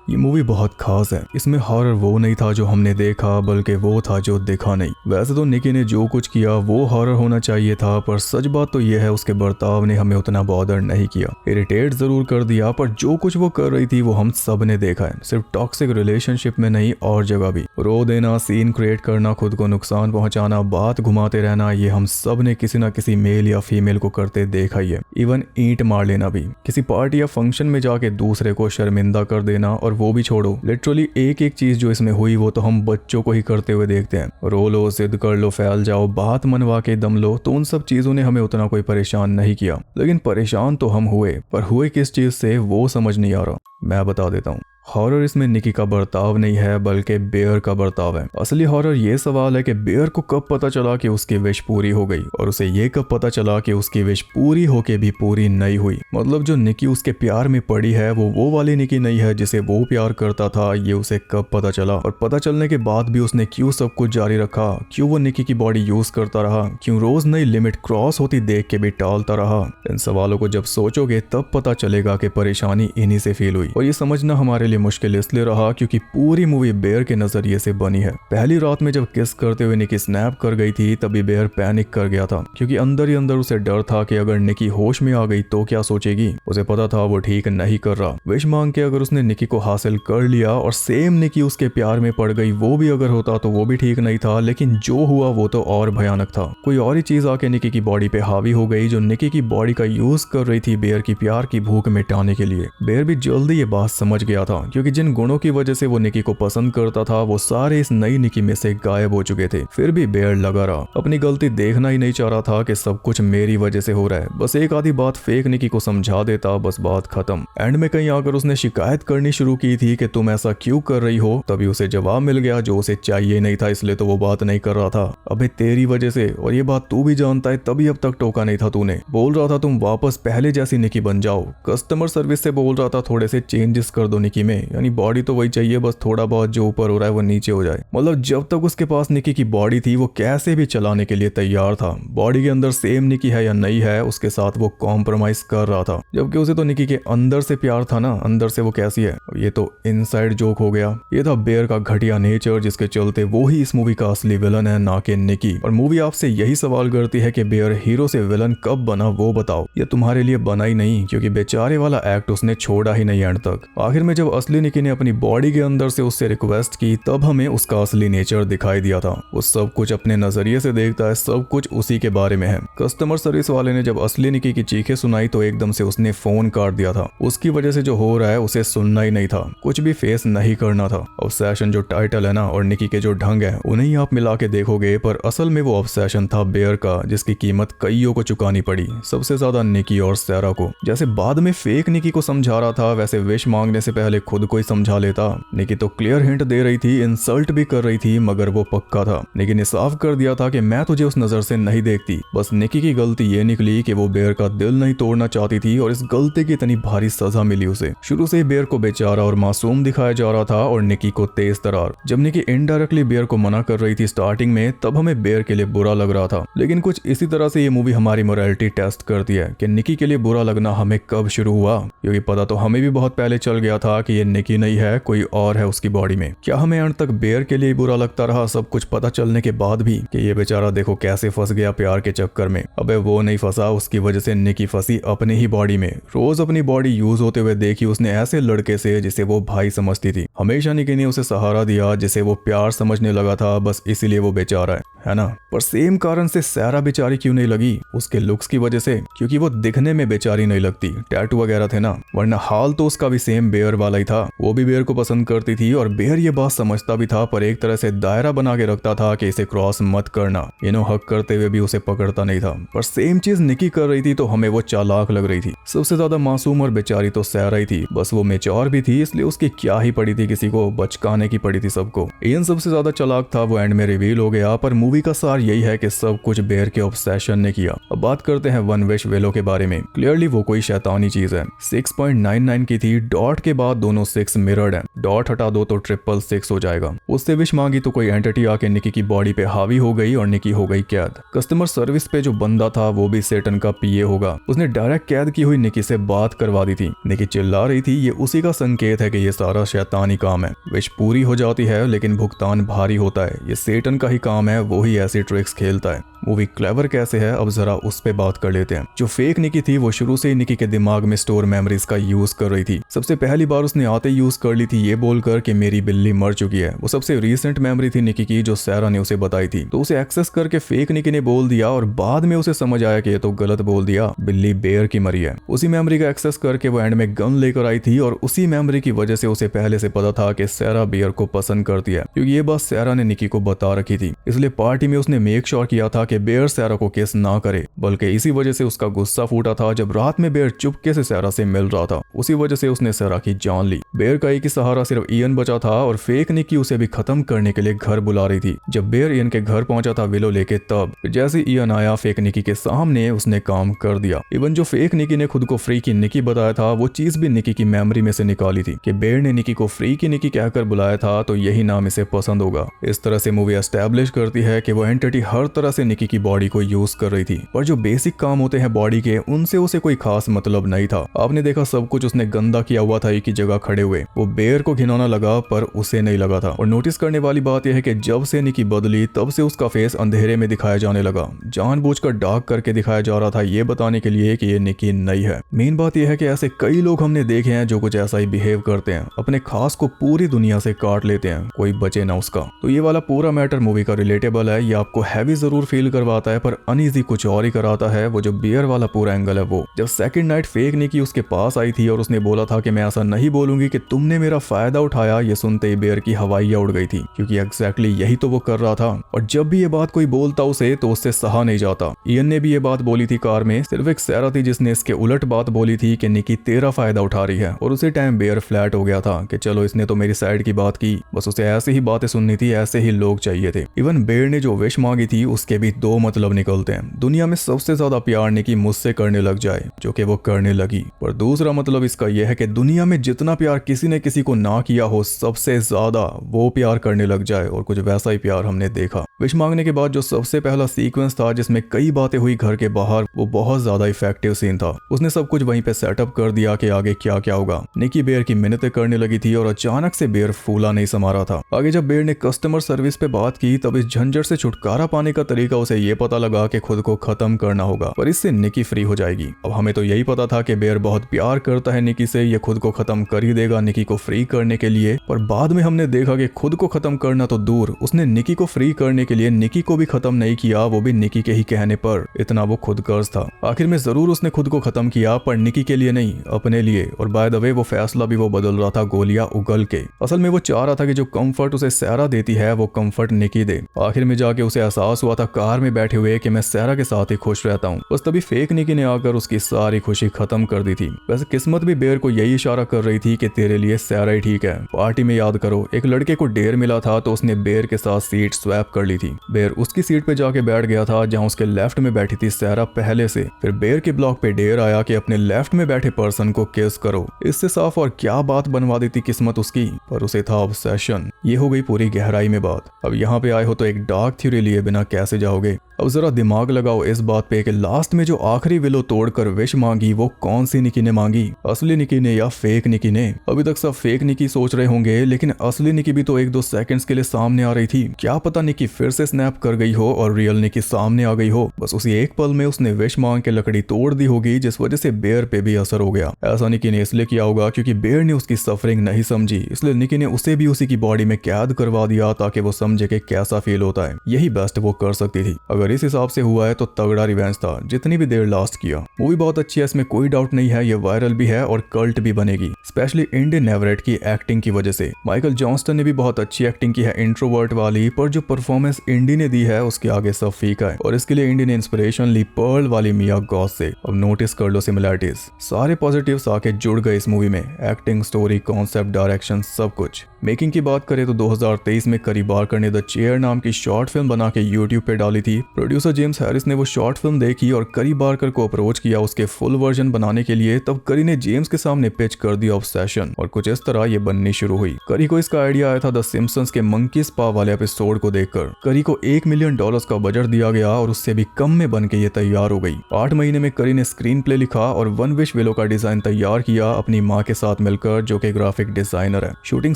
ये मूवी बहुत खास है। इसमें हॉरर वो नहीं था जो हमने देखा, बल्कि वो था जो देखा नहीं। वैसे तो निकी ने जो कुछ किया वो हॉरर होना चाहिए था, पर सच बात तो यह है उसके बर्ताव ने हमें उतना बॉदर नहीं किया। इरिटेट जरूर कर दिया, पर जो कुछ वो कर रही थी वो हम सब ने देखा है, सिर्फ टॉक्सिक रिलेशनशिप में नहीं और जगह भी। रो देना, सीन क्रिएट करना, खुद को नुकसान पहुंचाना, बात घुमाते रहना, ये हम सब ने किसी न किसी मेल या फीमेल को करते देखा ही है। इवन ईंट मार लेना भी, किसी पार्टी या फंक्शन में जाके दूसरे को शर्मिंदा कर देना, और वो भी छोड़ो, लिटरली एक एक चीज जो इसमें हुई वो तो हम बच्चों को ही करते हुए देखते हैं। रो लो, जिद कर लो, फैल जाओ, बात मनवा के दम लो, तो उन सब चीजों ने हमें उतना कोई परेशान नहीं किया। लेकिन परेशान तो हम हुए, पर हुए किस चीज से वो समझ नहीं आ रहा। मैं बता देता हूँ। हॉरर इसमें निकी का बर्ताव नहीं है, बल्कि बेयर का बर्ताव है। असली हॉरर ये सवाल है कि बेयर को कब पता चला कि उसकी विश पूरी हो गई, और उसे ये कब पता चला कि उसकी विश पूरी होके भी पूरी नहीं हुई। मतलब जो निकी उसके प्यार में पड़ी है वो वाली निकी नहीं है जिसे वो प्यार करता था। ये उसे कब पता चला, और पता चलने के बाद भी उसने क्यों सब कुछ जारी रखा? क्यों वो निकी की बॉडी यूज करता रहा? क्यों रोज नई लिमिट क्रॉस होती देख के भी टालता रहा? इन सवालों को जब सोचोगे तब पता चलेगा कि परेशानी इन्हीं से फील हुई। और ये समझना हमारे लिए मुश्किल इसलिए रहा क्योंकि पूरी मूवी बेयर के नजरिए से बनी है। पहली रात में जब किस करते हुए निकी स्नैप कर गई थी तभी बेयर पैनिक कर गया था, क्योंकि अंदर ही अंदर उसे डर था कि अगर निकी होश में आ गई तो क्या सोचेगी। उसे पता था वो ठीक नहीं कर रहा। विश मांग के अगर उसने निकी को हासिल कर लिया और सेम निकी उसके प्यार में पड़ गई, वो भी अगर होता तो वो भी ठीक नहीं था। लेकिन जो हुआ वो तो और भयानक था। कोई और ही चीज आके निकी की बॉडी पे हावी हो गई, जो निकी की बॉडी का यूज कर रही थी बेयर की प्यार की भूख मिटाने के लिए। बेयर भी जल्दी ये बात समझ गया था, क्योंकि जिन गुणों की वजह से वो निकी को पसंद करता था वो सारे इस नई निकी में से गायब हो चुके थे। फिर भी बेयर लगा रहा, अपनी गलती देखना ही नहीं चाह रहा था कि सब कुछ मेरी वजह से हो रहा है। बस एक आधी बात फेक निकी को समझा देता, बस बात खत्म। एंड में कहीं आकर उसने शिकायत करनी शुरू की थी कि तुम ऐसा क्यों कर रही हो, तभी उसे जवाब मिल गया जो उसे चाहिए नहीं था, इसलिए तो वो बात नहीं कर रहा था। अबे तेरी वजह से, और ये बात तू भी जानता है, तभी अब तक टोका नहीं था तूने। बोल रहा था तुम वापस पहले जैसी निकी बन जाओ। कस्टमर सर्विस से बोल रहा था थोड़े से चेंजेस कर दो निकी में, यानी बॉडी तो वही चाहिए, बस थोड़ा बहुत जो ऊपर हो रहा है वो नीचे हो जाए। मतलब जब तक उसके पास निकी की बॉडी थी वो कैसे भी चलाने के लिए तैयार था। बॉडी के अंदर सेम निकी है या नहीं है उसके साथ वो कॉम्प्रोमाइज कर रहा था, जबकि उसे तो निकी के अंदर से प्यार था ना, अंदर से वो कैसी है। ये तो इनसाइड जोक हो गया। ये था बेयर का घटिया नेचर, जिसके चलते वो ही इस मूवी का असली विलन है, ना कि निकी। और मूवी आपसे यही सवाल करती है कि बेयर हीरो से विलन कब बना वो बताओ। ये तुम्हारे लिए बना ही नहीं, क्योंकि बेचारे वाला एक्ट उसने छोड़ा ही नहीं एंड तक। आखिर में जब असली निकी ने अपनी बॉडी के अंदर से उससे रिक्वेस्ट की तब हमें उसका असली नेचर दिखाई दिया था। वो सब कुछ अपने नजरिए से देखता है, सब कुछ उसी के बारे में है। कस्टमर सर्विस वाले ने जब असली निकी की चीखें सुनाई तो एकदम से उसने फोन काट दिया था। उसकी वजह से जो हो रहा है उसे सुनना ही नहीं था, कुछ भी फेस नहीं करना था। ऑब्सेशन जो टाइटल है ना और निकी के जो ढंग है उन्हें आप मिला के देखोगे, पर असल में वो ऑब्सेशन था बेयर का, जिसकी कीमत कईयों को चुकानी पड़ी, सबसे ज्यादा निकी और सैरा को। जैसे बाद में फेक निकी को समझा रहा था वैसे विश मांगने से पहले खुद को ही समझा लेता। निकी तो क्लियर हिंट दे रही थी, इंसल्ट भी कर रही थी, मगर वो पक्का था। निकी ने साफ कर दिया था कि मैं तुझे उस नजर से नहीं देखती। बस निकी की गलती ये निकली कि वो बेयर का दिल नहीं तोड़ना चाहती थी और इस गलती की इतनी भारी सजा मिली उसे। शुरू से ही बेयर को बेचारा और मासूम दिखाया जा रहा था और निकी को तेज तरार। जब निकी इनडायरेक्टली बेयर को मना कर रही थी स्टार्टिंग में, तब हमें बेयर के लिए बुरा लग रहा था। लेकिन कुछ इसी तरह से ये मूवी हमारी मोरालिटी टेस्ट करती है कि निकी के लिए बुरा लगना हमें कब शुरू हुआ, क्योंकि पता तो हमें भी बहुत पहले चल गया था कि ये निकी नहीं है, कोई और है उसकी बॉडी में। क्या हमें अंत तक बेयर के लिए बुरा लगता रहा सब कुछ पता चलने के बाद भी कि ये बेचारा देखो कैसे फंस गया प्यार के चक्कर में। अबे वो नहीं फंसा, उसकी वजह से निकी फंसी अपनी ही बॉडी में। रोज अपनी बॉडी यूज होते हुए देखी उसने ऐसे लड़के से जिसे वो भाई समझती थी। हमेशा निकी ने उसे सहारा दिया जिसे वो प्यार समझने लगा था, बस इसीलिए वो बेचारा है ना। पर सेम कारण से सैरा बेचारी क्यों नहीं लगी? उसके लुक्स की वजह से, क्योंकि वो दिखने में बेचारी नहीं लगती, टैटू वगैरह थे ना, वरना हाल तो उसका भी सेम बेयर वाला ही था। वो भी बेयर को पसंद करती थी और बेयर ये बात समझता भी था, पर एक तरह से दायरा बना के रखता था कि इसे क्रॉस मत करना। हक करते हुए भी उसे पकड़ता नहीं था। पर सेम चीज निकी कर रही थी तो हमें वो चालाक लग रही थी। सबसे ज्यादा मासूम और बेचारी तो सैरा ही थी, बस वो मेच्योर भी थी, इसलिए उसकी क्या ही पड़ी थी, किसी को बचकाने की पड़ी थी सबको। इयन सबसे ज्यादा चालाक था, वो एंड में रिवील हो गया। पर मूवी का सार यही है कि सब कुछ बेयर के ऑब्सेशन ने किया। अब बात करते हैं वन विश वेलो के बारे में। क्लियरली वो कोई शैतानी चीज है। 6.99 की थी, डॉट के बाद दोनों 6 मिरर्ड है, डॉट हटा दो तो 666 हो जाएगा। उससे विश मांगी तो कोई एंटिटी आके निकी की बॉडी पे हावी हो गई और निकी हो गई कैद। कस्टमर सर्विस पे जो बंदा था वो भी सेटन का पीए होगा, उसने डायरेक्ट कैद की हुई निकी से बात करवा दी थी। निकी चिल्ला रही थी, ये उसी का संकेत है कि ये सारा शैतानी काम है। विश पूरी हो जाती है लेकिन भुगतान भारी होता है, ये सेटन का ही काम है, वो ही ऐसी ट्रिक्स खेलता है। मूवी क्लेवर कैसे है अब जरा उस पे बात कर लेते हैं। जो फेक निकी थी वो शुरू से ही निकी के दिमाग में स्टोर मेमोरीज का यूज कर रही थी। सबसे पहली बार उसने आते यूज कर ली थी ये बोलकर कि मेरी बिल्ली मर चुकी है। वो सबसे रीसेंट मेमोरी थी निकी की जो सैरा ने उसे बताई थी, तो उसे एक्सेस करके फेक निकी ने बोल दिया और बाद में उसे समझ आया कि ये तो गलत बोल दिया, बिल्ली बेयर की मरी है। उसी मेमोरी का एक्सेस करके वो एंड में गन लेकर आई थी और उसी मेमोरी की वजह से उसे पहले से पता था कि सैरा बेयर को पसंद करती है, क्योंकि ये बात सैरा ने निकी को बता रखी थी। इसलिए पार्टी में उसने मेक श्योर किया था कि बेयर सैरा को किस ना करे, बल्कि इसी वजह से उसका गुस्सा फूटा था जब रात में बेयर चुपके से सैरा से मिल रहा था। उसी वजह से उसने सैरा की जान ली। बेयर का एक ही सहारा सिर्फ इयन बचा था और फेक निकी उसे भी खत्म करने के लिए घर बुला रही थी। जब बेयर इयन के घर पहुंचा था विलो लेके, तब जैसे इयन आया फेक निकी के सामने उसने काम कर दिया। इवन जो फेक निकी ने खुद को फ्री की निकी बताया था वो चीज भी निकी की मेमोरी में से निकाली थी कि बेयर ने निकी को फ्री की निकी कहकर बुलाया था, तो यही नाम इसे पसंद होगा। इस तरह से मूवी एस्टैब्लिश करती है कि वो एंटिटी हर तरह से निकी की बॉडी को यूज कर रही थी, पर जो बेसिक काम होते हैं बॉडी के उनसे उसे कोई खास मतलब नहीं था। आपने देखा सब कुछ उसने गंदा किया हुआ था एक ही जगह खड़े हुए। वो बेयर को घिनौना लगा पर उसे नहीं लगा था। और नोटिस करने वाली बात यह है कि जब से निकी बदली तब से उसका फेस अंधेरे में दिखाया जाने लगा, जानबूझकर डार्क करके दिखाया जा रहा था ये बताने के लिए कि ये निकी नहीं है। मेन बात यह है कि ऐसे कई लोग हमने देखे हैं जो कुछ ऐसा ही बिहेव करते हैं, अपने खास को पूरी दुनिया से काट लेते हैं, कोई बचे ना उसका। तो ये वाला पूरा मैटर मूवी का रिलेटेबल है, ये आपको हैवी जरूर फील करवाता है पर अनईजी कुछ और ही कराता है। वो जो बियर वाला पूरा एंगल है वो जब सेकंड नाइट फेक निकी उसके पास आई थी और उसने बोला था कि मैं ऐसा नहीं बोलूंगी कि तुमने मेरा फायदा उठाया, ये सुनते ही बेयर की हवाइयां उड़ गई थी, क्योंकि एग्जैक्टली यही तो वो कर रहा था। और जब भी ये बात कोई बोलता उसे तो उससे सहा नहीं जाता। इयन ने भी ये बात बोली थी कार में, सिर्फ एक सैरा थी जिसने इसके उलट बात बोली थी कि निकी तेरा फायदा उठा रही है। और उसी टाइम बेयर फ्लैट हो गया था कि चलो इसने तो मेरी साइड की बात की, बस उसे ऐसे ही बातें सुननी थी, ऐसे ही लोग चाहिए थे। इवन बेयर ने जो विश मांगी थी उसके भी दो मतलब निकलते हैं। दुनिया में सबसे ज्यादा प्यार निकी मुझसे करने लग जाए, जो कि वो करने लगी। पर दूसरा मतलब इसका यह है कि दुनिया में जितना प्यार किसी ने किसी को ना किया हो, सबसे ज्यादा वो प्यार करने लग जाए, और कुछ वैसा ही प्यार हमने देखा। विश मांगने के बाद जो सबसे पहला सीक्वेंस था जिसमें कई बातें हुई घर के बाहर, वो बहुत ज्यादा इफेक्टिव सीन था। उसने सब कुछ वहीं पे सेटअप कर दिया कि आगे क्या क्या होगा। निकी बेयर की मिन्नतें करने लगी थी और अचानक से बेयर फूला नहीं समा रहा था। आगे जब बेयर ने कस्टमर सर्विस पे बात की तब इस झंझट से छुटकारा पाने का तरीका उसे ये पता लगा कि खुद को खत्म करना होगा और इससे निकी फ्री हो जाएगी। अब हमें तो यही पता था कि बेयर बहुत प्यार करता है निकी से, ये खुद को खत्म कर ही देगा निकी को फ्री करने के लिए। पर बाद में हमने देखा कि खुद को खत्म करना तो दूर, उसने निकी को फ्री करने के लिए निकी को भी खत्म नहीं किया, वो भी निकी के ही कहने पर। इतना वो खुदगर्ज था। आखिर में जरूर उसने खुद को खत्म किया, पर निकी के लिए नहीं, अपने लिए। और बाय द वे वो फैसला भी वो बदल रहा था गोलियां उगल के। असल में वो चाह रहा था कि जो कंफर्ट उसे सैरा देती है वो कंफर्ट निकी दे। आखिर में जाके उसे एहसास हुआ था कार में बैठे हुए कि मैं सैरा के साथ ही खुश रहता हूँ। बस तभी फेक निकी ने आकर उसकी सारी खुशी खत्म कर दी थी। वैसे किस्मत भी बेयर को यही इशारा कर रही थी कि तेरे लिए सैरा ही ठीक है। पार्टी में याद करो, एक लड़के को डेयर मिला था तो उसने बेयर के साथ सीट स्वैप कर ली थी। बेयर उसकी सीट पे जाके बैठ गया था जहाँ उसके लेफ्ट में बैठी थी सैरा पहले से। फिर बेयर के ब्लॉक पे डेयर आया कि अपने लेफ्ट में बैठे पर्सन को किस करो। इससे साफ और क्या बात बनवा दी थी किस्मत उसकी, पर उसे था ऑब्सेशन। ये हो गई पूरी गहराई में बात। अब यहाँ पे आए हो तो एक डार्क थ्योरी लिए बिना कैसे जाओगे। अब जरा दिमाग लगाओ इस बात पे कि लास्ट में जो आखिरी विलो तोड़कर विश मांगी वो कौन सी निकी ने मांगी, असली निकी ने या फेक निकी ने। अभी तक सब फेक निकी सोच रहे होंगे, लेकिन असली निकी भी तो 1-2 सेकंड्स के लिए सामने आ रही थी। क्या पता निकी फिर से स्नैप कर गई हो और रियल निकी सामने आ गई हो। बस उसी एक पल में उसने विश मांग के लकड़ी तोड़ दी होगी, जिस वजह से बेयर पे भी असर हो गया। ऐसा निकी ने इसलिए किया होगा क्योंकि बेयर ने उसकी सफरिंग नहीं समझी, इसलिए निकी ने उसे भी उसी की बॉडी में कैद करवा दिया ताकि वो समझे कि कैसा फील होता है। यही बेस्ट वो कर सकती थी। अगर इस हिसाब से हुआ है तो तगड़ा रिवेंज था, जितनी भी देर लास्ट किया। मूवी बहुत अच्छी है, इसमें कोई डाउट नहीं है। ये वायरल भी है और कल्ट भी बनेगी, स्पेशली इंडियन एवरेट की एक्टिंग की वजह से। माइकल जॉन्स्टन ने भी बहुत अच्छी एक्टिंग की है इंट्रोवर्ट वाली, पर जो परफॉर्मेंस इंडी ने दी है उसके आगे सब फीका है। और इसके लिए इंडी ने इंस्पिरेशन ली पर्ल वाली मिया गॉस से। अब नोटिस कर लो सिमिलरिटीज, सारे पॉजिटिव्स आके जुड़ गए इस मूवी में। एक्टिंग, स्टोरी, कॉन्सेप्ट, डायरेक्शन, सब कुछ। मेकिंग की बात करें तो 2023 में करी बारकर ने द चेयर नाम की शॉर्ट फिल्म बना के यूट्यूब पे डाली थी। प्रोड्यूसर जेम्स हैरिस ने वो शॉर्ट फिल्म देखी और करी बारकर को अप्रोच किया उसके फुल वर्जन बनाने के लिए। तब करी ने जेम्स के सामने पिच कर दिया ऑब्सेशन और कुछ इस तरह ये बननी शुरू हुई। करी को इसका आइडिया आया था द सिम्पसंस के मंकी स्पा वाले एपिसोड को देखकर। करी को $1 मिलियन का बजट दिया गया और उससे भी कम में बन के ये तैयार हो गई। 8 महीने में करी ने स्क्रीन प्ले लिखा और वन विश विलो का डिजाइन तैयार किया अपनी माँ के साथ मिलकर, जो कि ग्राफिक डिजाइनर है। शूटिंग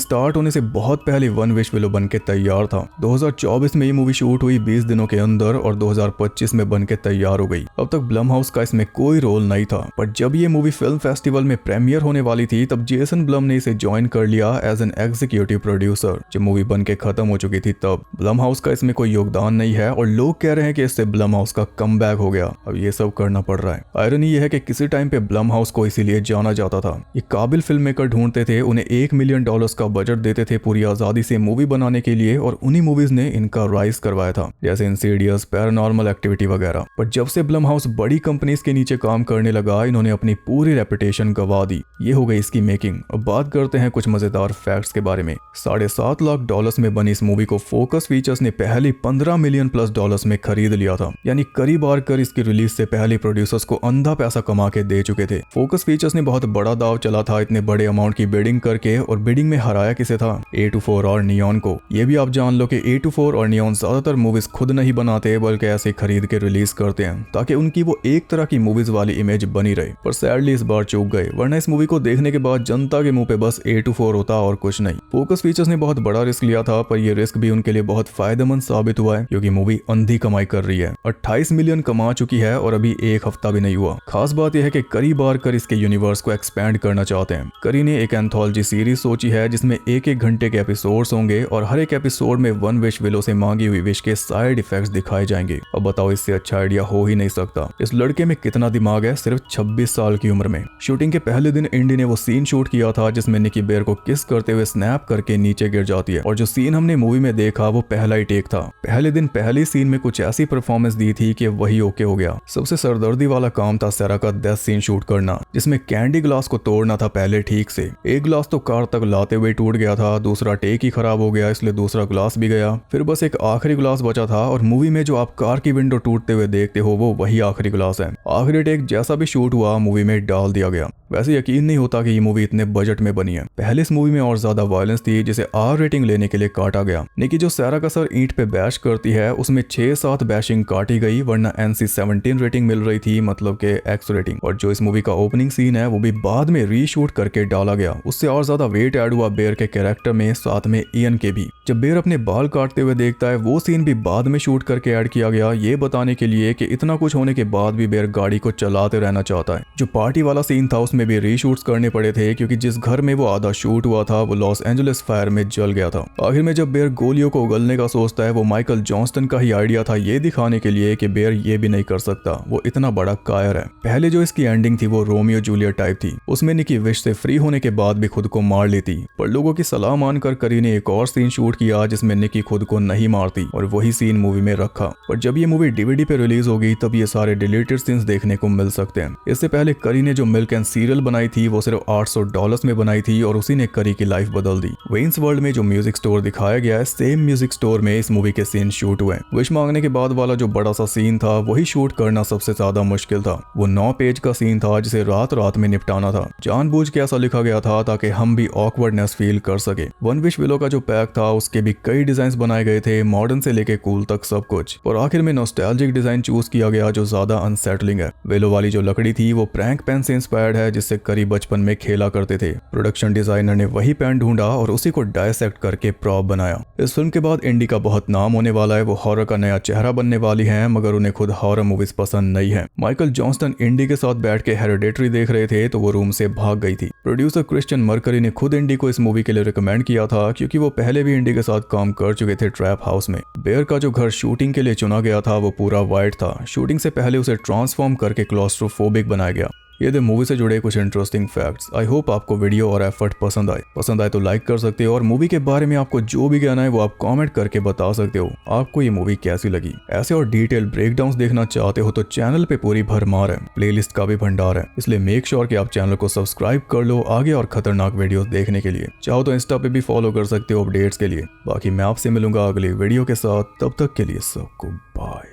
स्टार्ट होने से बहुत पहले वन विश विलो बन के तैयार था। 2024 में ये मूवी शूट हुई 20 दिनों के अंदर और 2025 में बन के तैयार हो गई। अब तक ब्लम हाउस का इसमें कोई रोल नहीं था, पर जब ये मूवी फिल्म फेस्टिवल में प्रीमियर होने वाली थी तब जेसन ब्लम ने इसे ज्वाइन कर लिया एज एन एग्जीक्यूटिव प्रोड्यूसर। जब मूवी बन के खत्म हो चुकी थी तब ब्लम हाउस का इसमें कोई योगदान नहीं है और लोग कह रहे हैं कि इससे ब्लम हाउस का कमबैक हो गया। अब ये सब करना पड़ रहा है। आयरनी ये है कि किसी टाइम पे ब्लम हाउस को इसीलिए जाना जाता था। ये काबिल फिल्म मेकर ढूंढते थे, उन्हें $1 मिलियन का बजट देते थे पूरी आजादी से मूवी बनाने के लिए, और उन्हीं मूवीज ने इनका राइज करवाया था, जैसे इंसीडियस, पैरानॉर्मल एक्टिविटी वगैरह। पर जब से ब्लम हाउस बड़ी कंपनीज के नीचे काम करने लगा, इन्होंने अपनी पूरी रेपुटेशन गंवा दी। ये हो गई इसकी मेकिंग। अब बात करते हैं कुछ मजेदार फैक्ट्स के बारे में। $7.5 लाख में बनी इस मूवी को फोकस फीचर्स ने पहले $15 मिलियन प्लस में खरीद लिया था। यानी करी बारकर इसकी रिलीज से पहले प्रोड्यूसर्स को अंधा पैसा कमा के दे चुके थे। फोकस फीचर्स ने बहुत बड़ा दाव चला था इतने बड़े अमाउंट की बिडिंग करके, और बिडिंग में हराया किसे था? A24 और नियॉन को। ये भी आप जान लो कि A24 और नियॉन ज्यादातर मूवीज खुद नहीं बनाते, बल्कि ऐसे खरीद के रिलीज करते हैं ताकि उनकी वो एक तरह की मूवीज वाली इमेज बनी रहे। पर सैडली इस बार चूक गए, वरना इस मूवी को देखने के बाद जनता के मुंह पे बस A24 होता और कुछ नहीं। फोकस फीचर्स ने बहुत बड़ा रिस्क लिया था, पर ये रिस्क भी उनके लिए बहुत फायदेमंद साबित हुआ है, क्योंकि मूवी अंधी कमाई कर रही है। 28 मिलियन कमा चुकी है और अभी एक हफ्ता भी नहीं हुआ। खास बात यह है कि करी बारकर इसके यूनिवर्स को एक्सपैंड करना चाहते हैं। करी ने एक एंथोलॉजी सीरीज सोची है जिसमें 1-1 घंटे के एपिसोड्स होंगे और हर एक एपिसोड में वन विश विलो से मांगी हुई विश के साइड इफेक्ट्स दिखाए जाएंगे। अब बताओ, इससे अच्छा आइडिया हो ही नहीं सकता। इस लड़के में कितना दिमाग है, सिर्फ 26 साल की उम्र में। शूटिंग के पहले दिन इंडी ने वो सीन शूट किया था जिसमें निकी बेयर को किस करते हुए स्नैप करके नीचे गिर जाती है, और जो सीन हमने मूवी में देखा वो पहला ही टेक था। पहले दिन पहली सीन में कुछ ऐसी परफॉर्मेंस दी थी कि वही ओके हो गया। सबसे सरदर्दी वाला काम था सैरा का डेथ सीन शूट करना, जिसमें कैंडी ग्लास को तोड़ना था पहले ठीक से। एक ग्लास तो कार तक लाते हुए टूट गया था, दूसरा टेक ही खराब हो गया, इसलिए दूसरा ग्लास भी गया। फिर बस एक आखिरी ग्लास बचा था, और मूवी में जो आप कार की विंडो टूटते हुए देखते हो वो वही आखिरी ग्लास है। आखिरी टेक जैसा भी शूट हुआ मूवी में डाल दिया गया। वैसे यकीन नहीं होता कि ये मूवी इतने बजट में बनी है। पहले इस मूवी में और ज्यादा वायलेंस थी जिसे आर रेटिंग लेने के लिए काटा गया। निकी जो सारा का सर ईंट पे बैश करती है उसमें 6-7 बैशिंग काटी गई, वरना NC-17 रेटिंग मिल रही थी, मतलब के एक्स रेटिंग। और जो इस मूवी का ओपनिंग सीन है वो भी बाद में रीशूट करके डाला गया। उससे और ज्यादा वेट ऐड हुआ बेयर के कैरेक्टर में, साथ में इयन के भी। जब बेयर अपने बाल काटते हुए देखता है वो सीन भी बाद में शूट करके ऐड किया गया, ये बताने के लिए कि इतना कुछ होने के बाद भी बेयर गाड़ी को चलाते रहना चाहता है। जो पार्टी वाला सीन था उसमें भी रीशूट्स करने पड़े थे क्योंकि जिस घर में वो आधा शूट हुआ था वो लॉस एंजलिस फायर में जल गया था। आखिर में जब बेयर गोलियों को उगलने का सोचता है वो माइकल जॉन्स्टन का ही आइडिया था, ये दिखाने के लिए कि बेयर ये भी नहीं कर सकता, वो इतना बड़ा कायर है। पहले जो इसकी एंडिंग थी वो रोमियो जूलियट टाइप थी, उसमें निकी विश से फ्री होने के बाद भी खुद को मार लेती, पर लोगों की सलाह मानकर करी ने एक और सीन शूट किया जिसमें निकी खुद को नहीं मारती और वही सीन मूवी में रखा। पर जब ये मूवी DVD पे रिलीज होगी तब ये सारे डिलीटेड सीन्स देखने को मिल सकते हैं। इससे पहले करी ने जो मिल्क एंड सीरियल बनाई थी वो सिर्फ $800 में बनाई थी और उसी ने करी की लाइफ बदल दी। वेन्स वर्ल्ड में जो म्यूजिक स्टोर दिखाया गया है, सेम म्यूजिक स्टोर में इस मूवी के सीन शूट हुए। विश मांगने के बाद वाला जो बड़ा सा सीन था वही शूट करना सबसे ज्यादा मुश्किल था। वो 9 पेज का सीन था जिसे रात रात में निपटाना था। जानबूझ के ऐसा लिखा गया था ताकि हम भी ऑकवर्डनेस फील कर सके। वन विश विलो का जो पैक था उसके भी कई डिजाइन बनाए गए थे, मॉडर्न से लेके कूल तक सब कुछ। और आखिर में नॉस्टैल्जिक डिजाइन चूज किया गया जो ज्यादा अनसेटलिंग है। विलो वाली जो लकड़ी थी वो प्रैंक पेन से इंस्पायर्ड है जिससे करी बचपन में खेला करते थे। प्रोडक्शन डिजाइनर ने वही पेन ढूंढा और उसी को डायसेक्ट करके प्रॉप बनाया। इस फिल्म के बाद इंडी का बहुत नाम होने वाला है, वो हॉरर का नया चेहरा बनने वाली है, मगर उन्हें खुद हॉरर मूवीज पसंद नहीं है। माइकल जॉन्स्टन इंडी के साथ बैठ के हेरिडेटरी देख रहे थे तो वो रूम से भाग गई थी। प्रोड्यूसर क्रिश्चियन मर्करी ने खुद इंडी को इस मूवी के लिए रिकमेंड किया था क्योंकि वो पहले भी इंडी के साथ काम कर चुके थे ट्रैप हाउस में। बेयर का जो घर शूटिंग के लिए चुना गया था वो पूरा वाइट था। शूटिंग से पहले उसे ट्रांसफॉर्म करके क्लॉस्ट्रोफोबिक बनाया गया। ये थे मूवी से जुड़े कुछ इंटरेस्टिंग फैक्ट्स। आई होप आपको वीडियो और एफर्ट पसंद आए तो लाइक कर सकते हो और मूवी के बारे में आपको जो भी कहना है वो आप कमेंट करके बता सकते हो। आपको ये मूवी कैसी लगी? ऐसे और डिटेल ब्रेकडाउन्स देखना चाहते हो तो चैनल पे पूरी भरमार है, प्लेलिस्ट का भी भंडार है, इसलिए मेक श्योर कि आप चैनल को सब्सक्राइब कर लो आगे और खतरनाक वीडियोस देखने के लिए। चाहो तो इंस्टा पे भी फॉलो कर सकते हो अपडेट्स के लिए। बाकी मैं आपसे मिलूंगा अगली वीडियो के साथ, तब तक के लिए सबको बाय।